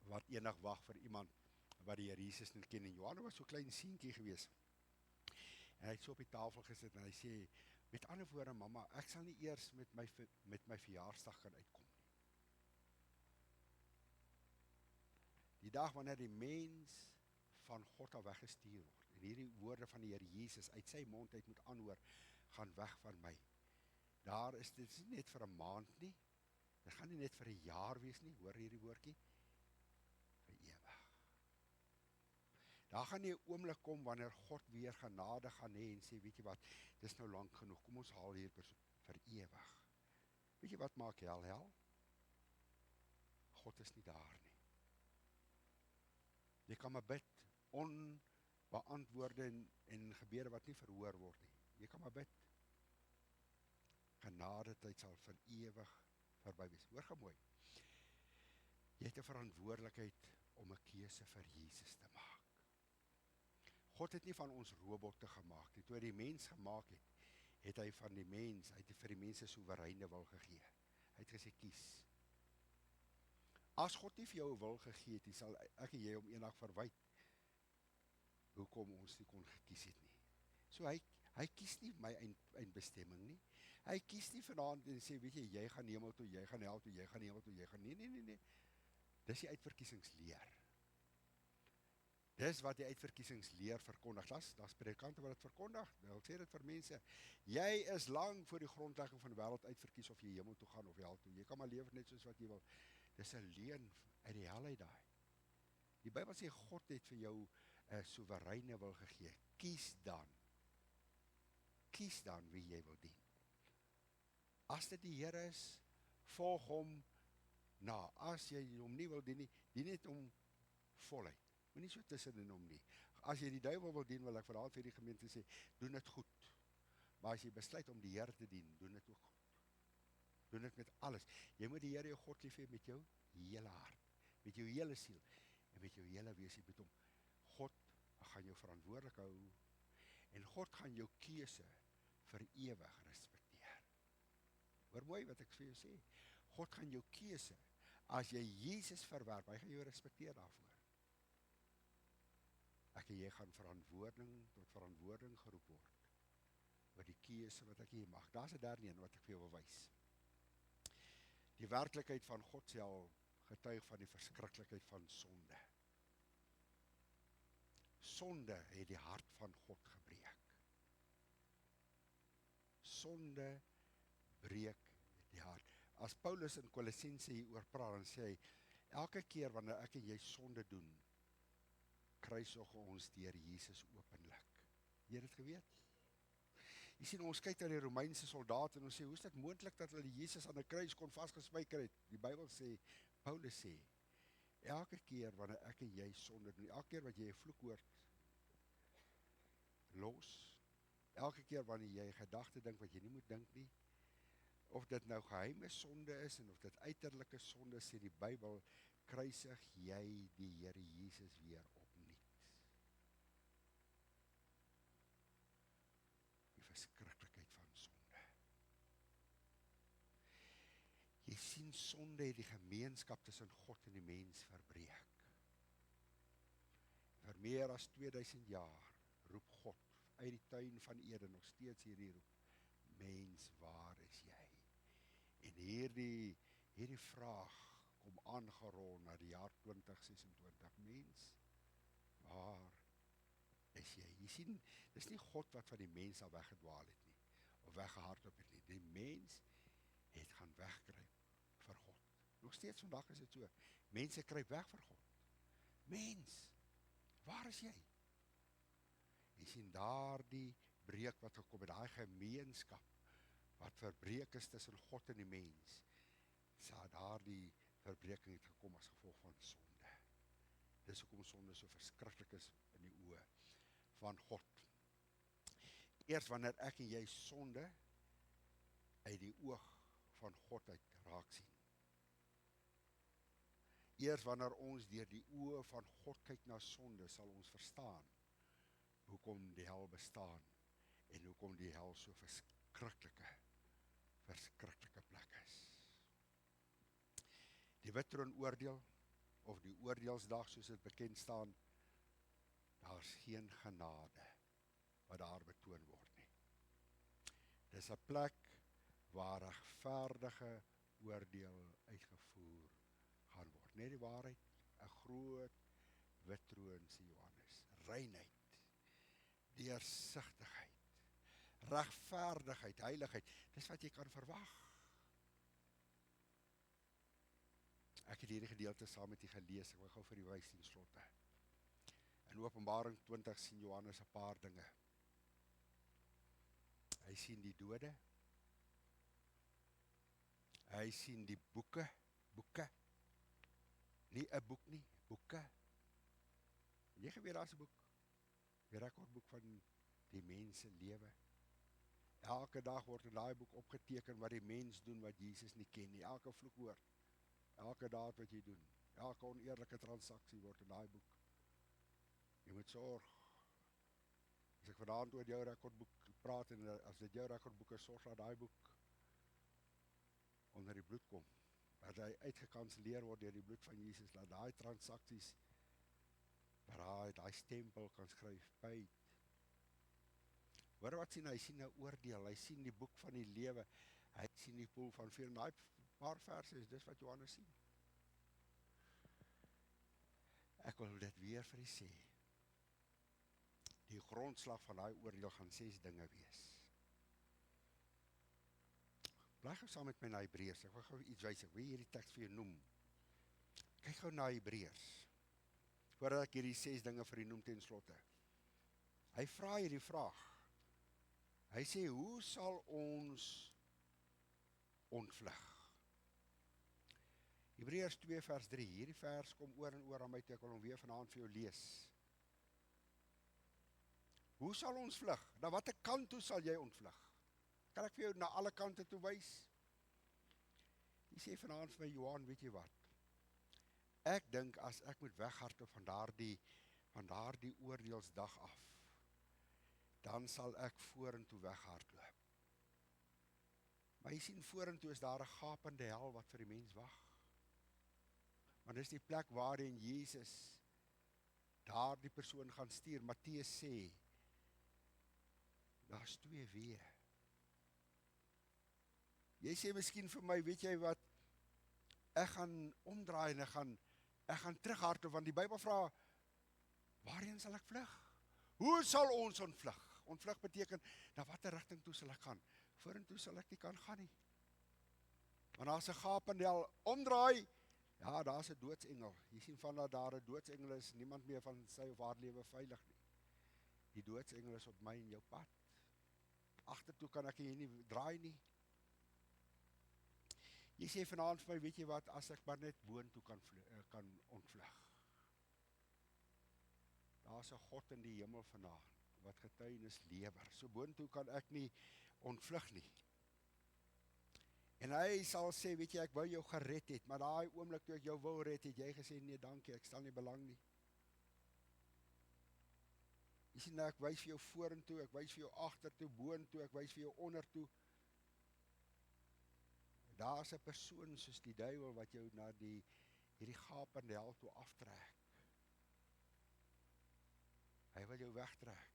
wat eendag wag vir iemand, wat die Here Jesus nie ken. En Johan was so klein seentjie gewees. En hy het so op die tafel gesit, en hy sê, met ander woorde, mamma, ek sal nie eers met my verjaarsdag kan uitkom nie. Die dag wanneer die mens van God af weggestuur word, en hierdie woorde van die Here Jesus uit sy mond uit moet aanhoor, gaan weg van my. Daar is dit nie net vir 'n maand nie, dit gaan nie net vir 'n jaar wees nie, hoor hierdie woordjie, vir ewig. Daar gaan nie 'n oomblik kom wanneer God weer genade gaan hê en sê, weet jy wat, dis nou lank genoeg, kom ons haal hier vir ewig. Weet jy wat maak hel? God is nie daar nie. Jy kan maar bid, onbeantwoorde en gebede wat nie verhoor word nie. Jy kan maar bid. Genadetyd sal vir ewig verby wees. Hoor gou mooi. Jy het 'n verantwoordelikheid om 'n keuse vir Jesus te maak. God het nie van ons robotte gemaak nie. Toe hy die mens gemaak het, het hy vir die mens 'n soewereine wil gegee. Hy het gesê, kies. As God nie vir jou 'n wil gegee het, sal ek en jy hom eendag verwyd, hoekom ons nie kon gekies het nie. So hy kies nie my eindbestemming nie. Hy kies nie vanaand en sê, weet jy gaan hemel toe, jy gaan hel toe, jy gaan hemel toe, jy gaan nee. Dis die uitverkiesingsleer. Dis wat die uitverkiesingsleer verkondig. Daar's predikante wat dit verkondig. Hulle sê dit vir mense. Jy is lang voor die grondlegging van die wêreld uitverkies of jy hemel toe gaan of hel toe. Jy kan maar leef net soos wat jy wil. Dis 'n leuen uit die hel uit daai. Die Bybel sê God het vir jou 'n soewereine wil gegee. Kies dan wie jy wil dien. As dit die Here is, volg hom na. As jy hom nie wil dien nie, dien net hom voluit. Moenie so tussenin hom nie. As jy die duiwel wil dien, wil ek vir die gemeente sê, doen dit goed. Maar as jy besluit om die Here te dien, doen dit ook goed. Doen dit met alles. Jy moet die Here jou God lief hê met jou hele hart, met jou hele siel en met jou hele wese. Met hom. God gaan jou verantwoordelik hou en God gaan jou keuse vir ewig respekteer. Hoor mooi wat ek vir jou sê. God gaan jou keuse, as jy Jesus verwerp, hy gaan jou respekteer daarvoor. Ek en jy gaan tot verantwoording geroep word oor die keuse wat ek hier mag. Daar's 'n derde een wat ek vir jou wil wys. Die werklikheid van God self getuig van die verskriklikheid van sonde. Sonde het die hart van God gebreek. Sonde breek die hart. As Paulus in Kolossense hieroor praat, dan sê hy, elke keer wanneer ek en jy sonde doen, kruisig ons deur Jesus openlik. Jy het dit geweet? Jy sien, ons kyk na die Romeinse soldate en ons sê, hoe is dit moontlik dat hulle Jesus aan 'n kruis kon vasgespijker het? Die Bybel sê, Paulus sê, elke keer wanneer ek en jy sonde doen, elke keer wat jy 'n vloekwoord los, elke keer wanneer jy 'n gedagte dink wat jy nie moet dink nie, of dit nou geheime sonde is en of dit uiterlike sonde, sê die Bybel, kruisig jy die Here Jesus weer opnuut. Die verskriklikheid van sonde. sien sonde het die gemeenskap tussen God en die mens verbreek. Vir meer as 2000 jaar roep God uit die tuin van Eden nog steeds hierdie roep. Mens, waar is jy? En hierdie vraag kom aangerol na die jaar 2026. Mens, waar is jy? Jy sien, dis nie God wat van die mens al weggedwaal het nie, of weggehardloop het nie. Die mens het gaan wegkruip vir God. Nog steeds vandag is dit so. Mense kruip weg vir God. Mens, waar is jy? Jy sien daardie breek wat gekom het, daai gemeenskap wat verbreek is tussen God en die mens, daardie verbreking het gekom as gevolg van sonde. Dis hoekom sonde so verskriklik is in die oë van God. Eers wanneer ek en jy sonde uit die oog van God uit raak sien. Eers wanneer ons deur die oë van God kyk na sonde, sal ons verstaan hoekom die hel bestaan en hoekom die hel so verskriklike plek is. Die Wittroon-oordeel, of die oordeelsdag soos dit bekend staan, daar is geen genade wat daar betoon word nie. Dis 'n plek waar regverdige oordeel uitgevoer gaan word. Net die waarheid, 'n groot wit troon, sê Johannes, reinheid, deursigtigheid, regverdigheid, heiligheid, dis wat jy kan verwag. Ek het hierdie gedeelte saam met u gelees, ek wil gou vir u wys ten slotte. In Openbaring 20 sien Johannes 'n paar dinge. Hy sien die dode, hy sien die boeke, nie 'n boek nie, boeke. Jy geweet daar is 'n boek, die rekordboek van die mens se lewe. Elke dag word in daai boek opgeteken wat die mens doen wat Jesus nie ken nie. Elke vloekwoord, elke daad wat jy doen, elke oneerlike transaksie word in daai boek. Jy moet sorg. As ek vanaand oor jou rekordboek praat en as dit jou rekordboek is, sorg dat daai boek onder die bloed kom. Dat hy uitgekanselleer word deur die bloed van Jesus, dat daai transaksies, dat daai stempel kan skryf, paid. Hoor wat sien hy? Hy sien 'n oordeel, hy sien die boek van die lewe, hy sien die poel van vuur, en daai paar verse is dis wat Johannes sien. Ek wil dit weer vir u sê. Die grondslag van daai oordeel gaan 6 dinge wees. Bly gou saam met my na Hebreërs, ek wil gou iets wys, ek wil hierdie teks vir jou noem. Kyk gou na Hebreërs, voordat ek hierdie 6 dinge vir u noem ten slotte. Hy vra hierdie vraag. Hy sê, hoe sal ons ontvlug? Hebreërs 2 vers 3, hierdie vers kom oor en oor aan my toe, ek wil hom weer vanaand vir jou lees. Hoe sal ons vlug? Na watter kant toe sal jy ontvlug? Kan ek vir jou na alle kante toe wys? Jy sê vanaand vir my, Johan, weet jy wat? Ek dink as ek moet weghardloop van daardie oordeelsdag af, dan sal ek vorentoe weghardloop. Maar jy sien, vorentoe is daar 'n gapende hel wat vir die mens wag. Want dis die plek waarin Jesus daardie persoon gaan stuur. Matteus sê, daar's 2 weë. Jy sê miskien vir my, weet jy wat, ek gaan omdraai en ek gaan terughardloop, want die Bybel vra, waarheen sal ek vlug? Hoe sal ons ontvlug? Ontvlug beteken, na watter rigting toe sal ek gaan? Vorentoe sal ek nie kan gaan nie. Want daar's 'n gapende hel, omdraai, ja, daar's 'n doodsengel. Jy sien van dat daar 'n doodsengel is, niemand meer van sy of haar lewe veilig nie. Die doodsengel is op my en jou pad. Agtertoe kan ek hier nie draai nie. Jy sê vanaand vir my, weet jy wat, as ek maar net boontoe kan ontvlug. Daar's 'n God in die hemel vanaand, wat getuienis lewer. So boontoe kan ek nie ontvlug nie. En hy sal sê, weet jy, ek wou jou gered het, maar daai oomblik toe ek jou wou red, het jy gesê, nee dankie, ek stel nie belang nie. Jy sien, ek wys vir jou vorentoe, ek wys vir jou agtertoe, boontoe, ek wys vir jou ondertoe. Daar's 'n persoon soos die duiwel wat jou na hierdie gapende hel toe aftrek. Hy wil jou wegtrek.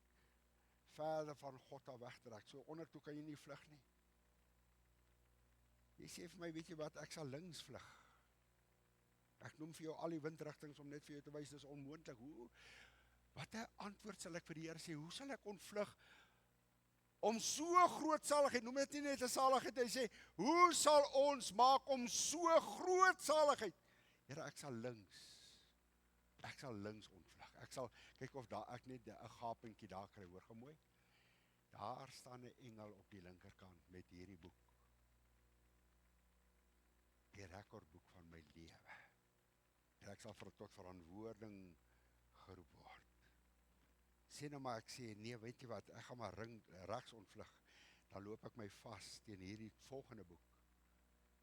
Verder van God af wegtrek. So onder toe kan jy nie vlug nie. Jy sê vir my, weet jy wat, ek sal links vlug. Ek noem vir jou al die windrigtings om net vir jou te wys, dis onmoontlik. Wat 'n antwoord sal ek vir die Here sê? Hoe sal ek ontvlug om so groot saligheid, noem dit nie net 'n saligheid, hy sê, hoe sal ons maak om so groot saligheid? Here, ek sal links ontvlug. Ek sal kyk of daar ek net 'n gapentjie daar kry, hoor gou mooi. Daar staan 'n engel op die linkerkant met hierdie boek. Die rekordboek van my lewe. En ek sal tot verantwoording geroep word. Sê nou maar, ek sê, nee, weet jy wat, ek gaan maar regs ontvlug. Dan loop ek my vas teen hierdie volgende boek.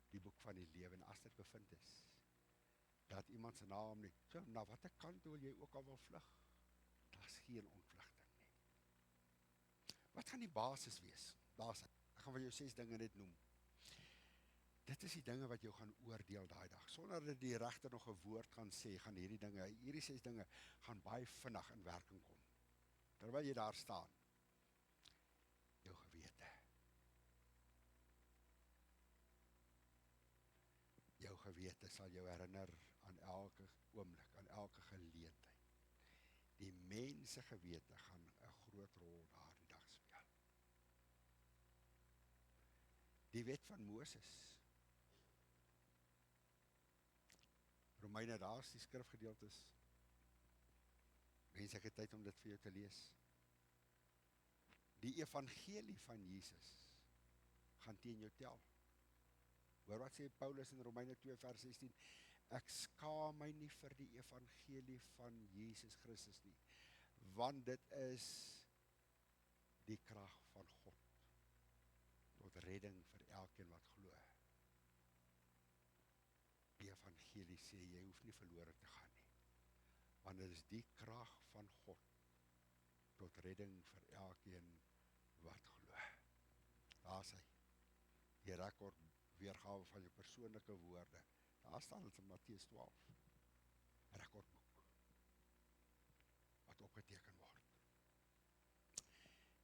Die boek van die lewe, en as dit bevind is, dat iemand se naam nie, so, na watter kant wil jy ook al wil vlug? Daar's geen ontvlugting nie. Wat gaan die basis wees? Ek gaan vir jou 6 dinge net noem. Dit is die dinge wat jou gaan oordeel daai dag. Sonder dat die regter nog 'n woord gaan sê, gaan hierdie 6 dinge gaan baie vinnig in werking kom. Terwyl jy daar staan. Jou gewete. Jou gewete sal jou herinner aan elke oomblik, aan elke geleentheid. Die mense gewete gaan 'n groot rol daardie dag speel. Die wet van Moses. Romeine, daar's die skrifgedeeltes. Mense, ek het tyd om dit vir jou te lees. Die evangelie van Jesus gaan teen jou tel. Hoor wat sê Paulus in Romeine 2 vers 16, ek skaam my nie vir die evangelie van Jesus Christus nie, want dit is die krag van God tot redding vir elkeen wat glo. Die evangelie sê, jy hoef nie verlore te gaan nie, want dit is die krag van God tot redding vir elkeen wat glo. Daar is hy, die rekord weergawe van jou persoonlike woorde. Daar staan dit in Matteus 12, rekordboek, wat opgeteken word.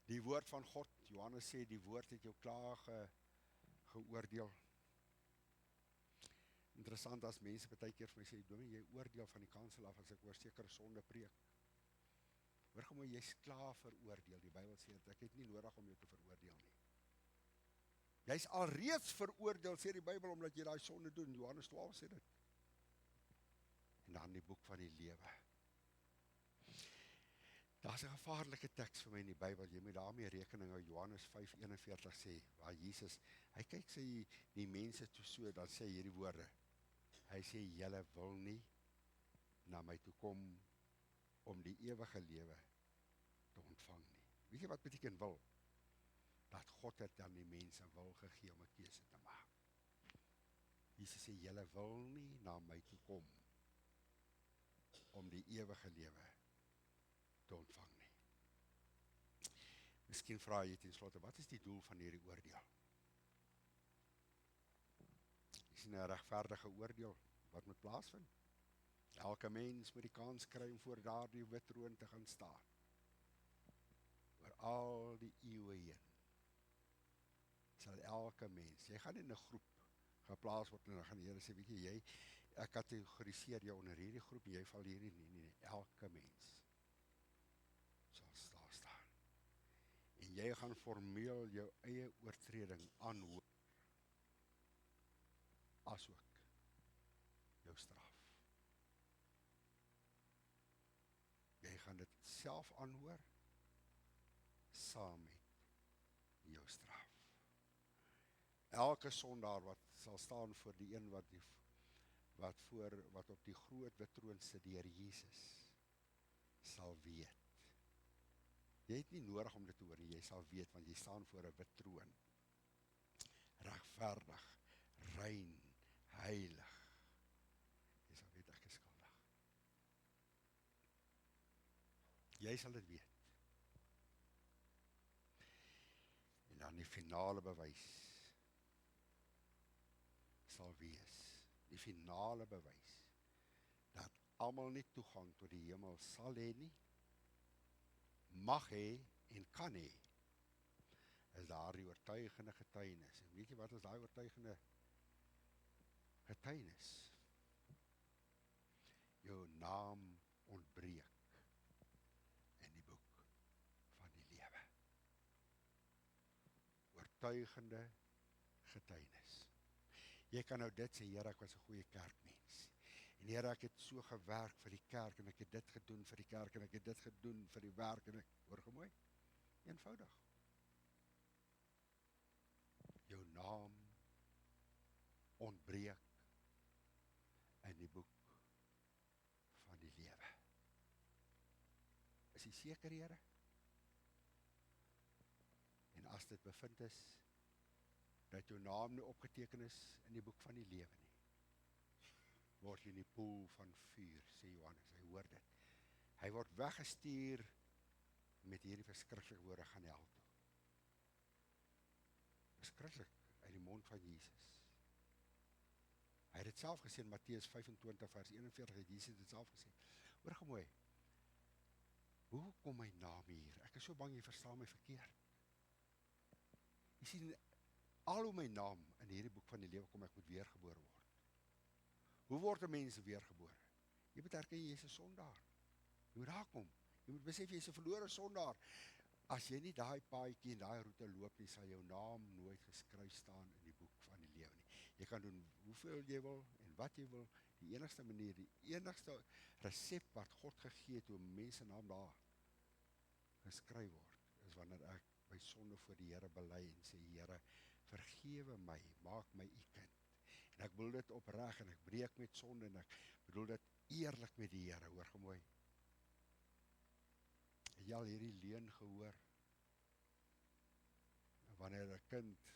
Die woord van God, Johannes sê, die woord het jou klaar geoordeel. Interessant as mense baie keer vir my sê, Dominee, jy oordeel van die kansel af as ek oor sekere sonde preek. Hoor gou maar, jy's klaar veroordeel. Die Bybel sê dat ek het nie nodig om jou te veroordeel nie. Jy's alreeds veroordeel, sê die Bybel, omdat jy daai sonde doen. Johannes 12 sê dit. En dan die boek van die lewe. Daar's 'n gevaarlike teks vir my in die Bybel. Jy moet daarmee rekening hou. Johannes 5:41 sê, waar Jesus, hy kyk sy die mense toe so, dan sê hy hierdie woorde. Hy sê, julle wil nie na my toe kom om die ewige lewe te ontvang nie. Weet jy wat beteken wil? Dat God het aan die mense wil gegee om 'n keuse te maak. Jesus sê, julle wil nie na my toe kom om die ewige lewe te ontvang nie. Miskien vra jy ten slotte, wat is die doel van hierdie oordeel? Is 'n regverdige oordeel wat moet plaasvind? Elke mens moet die kans kry om voor daardie wit troon te gaan staan. Oor al die eeue heen sal elke mens, jy gaan in 'n groep geplaas word en dan gaan die Here sê, weet jy, ek kategoriseer jou onder hierdie groep en jy val hierdie nie, elke mens sal daar staan. En jy gaan formeel jou eie oortreding aanhoor, asook jou straf. Jy gaan dit self aanhoor, saam met jou straf. Elke sondaar wat sal staan voor die een wat op die groot wit troon sit, die Here Jesus, sal weet. Jy het nie nodig om dit te hoor nie, jy sal weet, want jy staan voor 'n wit troon. Regverdig, rein, heilig. Jy sal weet, ek is skuldig. Jy sal dit weet. En dan die finale bewys. sal wees, die finale bewys, dat almal nie toegang tot die hemel sal hê nie, mag hê en kan hê, is daar die oortuigende getuienis. En weet jy wat is daai oortuigende getuienis? Jou naam ontbreek in die boek van die lewe. Oortuigende getuienis. Jy kan nou dit sê, Here, ek was 'n goeie kerkmens. En Here, ek het so gewerk vir die kerk, en ek het dit gedoen vir die kerk, en ek het dit gedoen vir die werk, en ek, hoor gemooi, eenvoudig. Jou naam ontbreek in die boek van die lewe. Is jy seker, Here? En as dit bevind is, dat jou naam nie opgeteken is in die boek van die lewe nie, word jy in die poel van vuur, sê Johannes, hy hoor dit. Hy word weggestuur met hierdie verskriklike woorde, gaan hel toe. Verskrikklik uit die mond van Jesus. Hy het dit self gesê in Matteus 25 vers 41, het Jesus dit self gesê. Hoor gemooi, hoe kom my naam hier? Ek is so bang jy verstaan my verkeerd. Jy sien, al hoe my naam in hierdie boek van die lewe kom, ek moet weergebore word. Hoe word 'n mens weergebore? Jy moet erken jy is 'n sondaar. Jy moet daar kom. Jy moet besef jy is 'n verlore sondaar. As jy nie daai paadjie en daai roete loop nie, sal jou naam nooit geskryf staan in die boek van die lewe nie. Jy kan doen hoeveel jy wil en wat jy wil. Die enigste manier, die enigste resep wat God gegee het hoe mense naam daar geskryf word, is wanneer ek my sonde voor die Here bely en sê, Here, vergewe my, maak my u kind. En ek bedoel dit opreg en ek breek met sonde en ek bedoel dit eerlik met die Here, hoor gemooi. Het jy al hierdie leuen gehoor? Wanneer 'n kind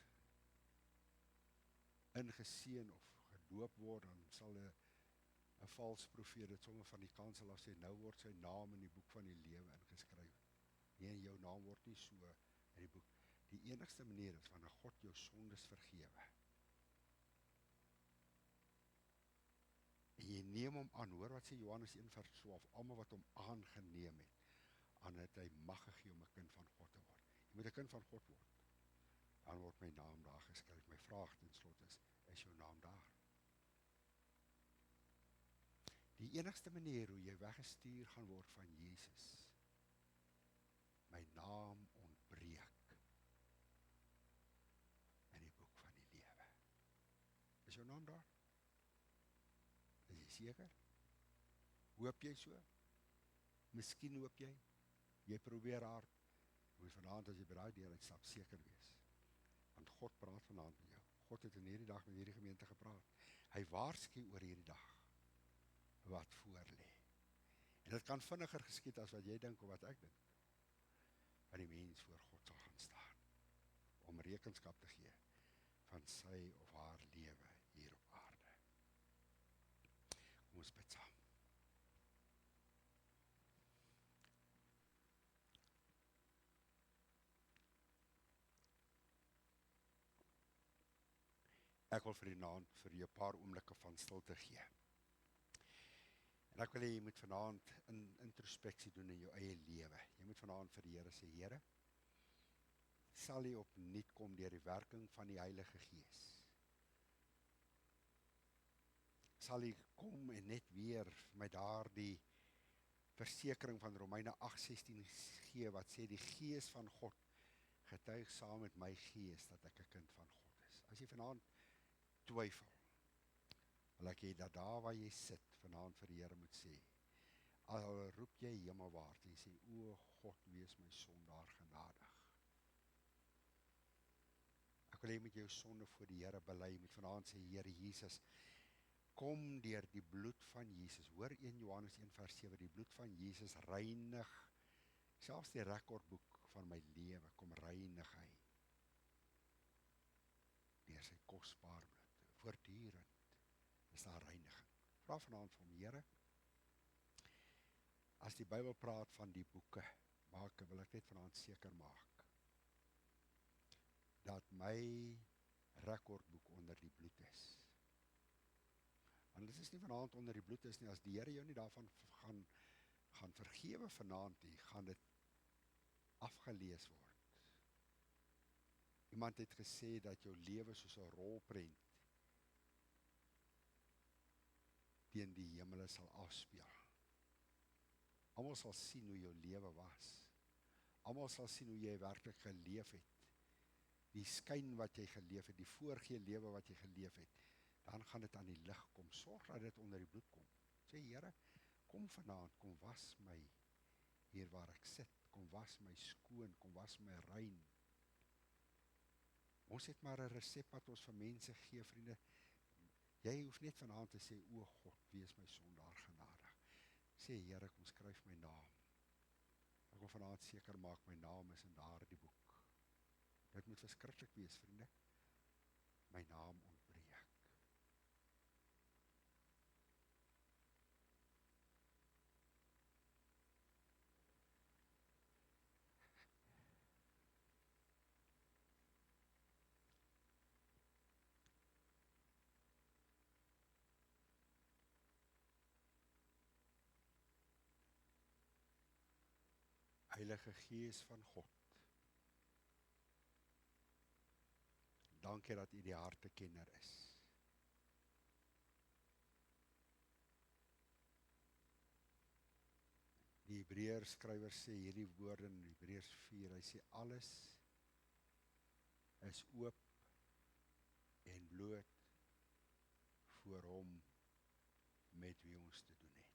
ingeseën of gedoop word, dan sal 'n vals profeet dit sommer van die kansel af sê, nou word sy naam in die boek van die lewe ingeskryf. Nee, jou naam word nie so in die boek. Die enigste manier is wanneer God jou sondes vergewe. En jy neem hom aan, hoor wat sê Johannes 1 vers 12, almal wat hom aangeneem het, aan het hy mag gegee om 'n kind van God te word. Jy moet 'n kind van God word. Dan word my naam daar geskryf. My vraag ten slotte is jou naam daar? Die enigste manier hoe jy weggestuur gaan word van Jesus, my naam ontbreek in die boek van die lewe. Is jou naam daar? Is jy seker? Hoop jy so? Miskien hoop jy? Jy probeer hard. Jy moet vanaand as jy by daai deur uitstap, seker wees. Want God praat vanaand met jou. God het in hierdie dag met hierdie gemeente gepraat. Hy waarsku oor hierdie dag wat voor lê. En dit kan vinniger geskied as wat jy dink of wat ek dink. Dat die mens voor God sal gaan staan om rekenskap te gee van sy of haar lewe hier op aarde. Kom ons bid saam. Ek wil vir die naand vir jou 'n paar oomblikke van stilte gee. En ek wil hê jy moet vanaand introspeksie doen in jou eie lewe. Jy moet vanaand vir die Here sê, Here, sal jy opnuut kom deur die werking van die Heilige Gees. Sal jy kom en net weer my daardie versekering van Romeine 8:16 gee, wat sê die Gees van God getuig saam met my gees dat ek 'n kind van God is. As jy vanaand twyfel, wil ek hê dat daar waar jy sit, vanaand vir die Here moet sê, al roep jy hemelwaarts en sê, o God, wees my sondaar genadig. Ek wil hê met jou sonde voor die Here bely, met vanaand sê, Here Jesus, kom deur die bloed van Jesus, hoor 1 Johannes 1 vers 7, die bloed van Jesus reinig, selfs die rekordboek van my lewe, kom reinig hy, deur sy kosbare bloed, voortdurend is daar reiniging. Vra vanaand vir hom, Here, as die Bybel praat van die boeke, wil ek net vanaand seker maak, dat my rekordboek onder die bloed is. Want dit is nie vanaand onder die bloed is nie, as die Here jou nie daarvan gaan vergewe vanaand nie, gaan dit afgelees word. Iemand het gesê dat jou lewe soos 'n rolprent teen die hemele sal afspeel. Almal sal sien hoe jou lewe was. Almal sal sien hoe jy werklik geleef het. Die skyn wat jy geleef het, die vorige lewe wat jy geleef het, dan gaan dit aan die lig kom. Sorg dat dit onder die bloed kom. Sê, Here, kom vanaand, kom was my hier waar ek sit. Kom was my skoon, kom was my rein. Ons het maar 'n resep wat ons vir mense gee, vriende. Jy hoef net vanaand te sê, o God, wees my sondaar genadig. Sê, Here, kom skryf my naam. Ek wil vanaand seker maak, my naam is in daardie boek. Dit moet verskriklik wees, vriende. My naam ontbreek. Heilige Gees van God, dankie dat U die hartekenner is. Die Hebreërs skrywer sê hierdie woorde in Hebreërs 4, hy sê alles is oop en bloot voor hom met wie ons te doen het.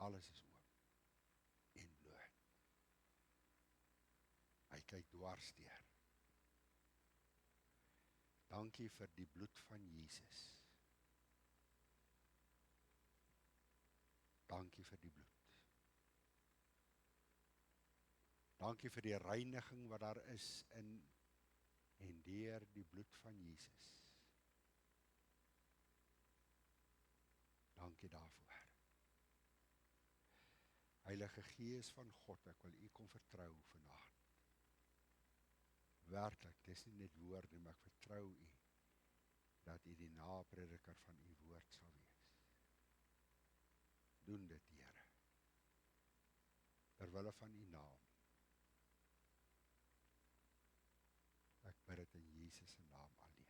Alles is oop en bloot. Hy kyk dwars deur. Dankie vir die bloed van Jesus. Dankie vir die bloed. Dankie vir die reiniging wat daar is in en deur die bloed van Jesus. Dankie daarvoor. Heilige Gees van God, ek wil U kom vertrou vanaand. Werklik, dis nie net woorde, maar ek vertrou U dat U die naprediker van U woord sal wees. Doen dit, Here. Terwille van U naam. Ek bid dit in Jesus se naam alleen.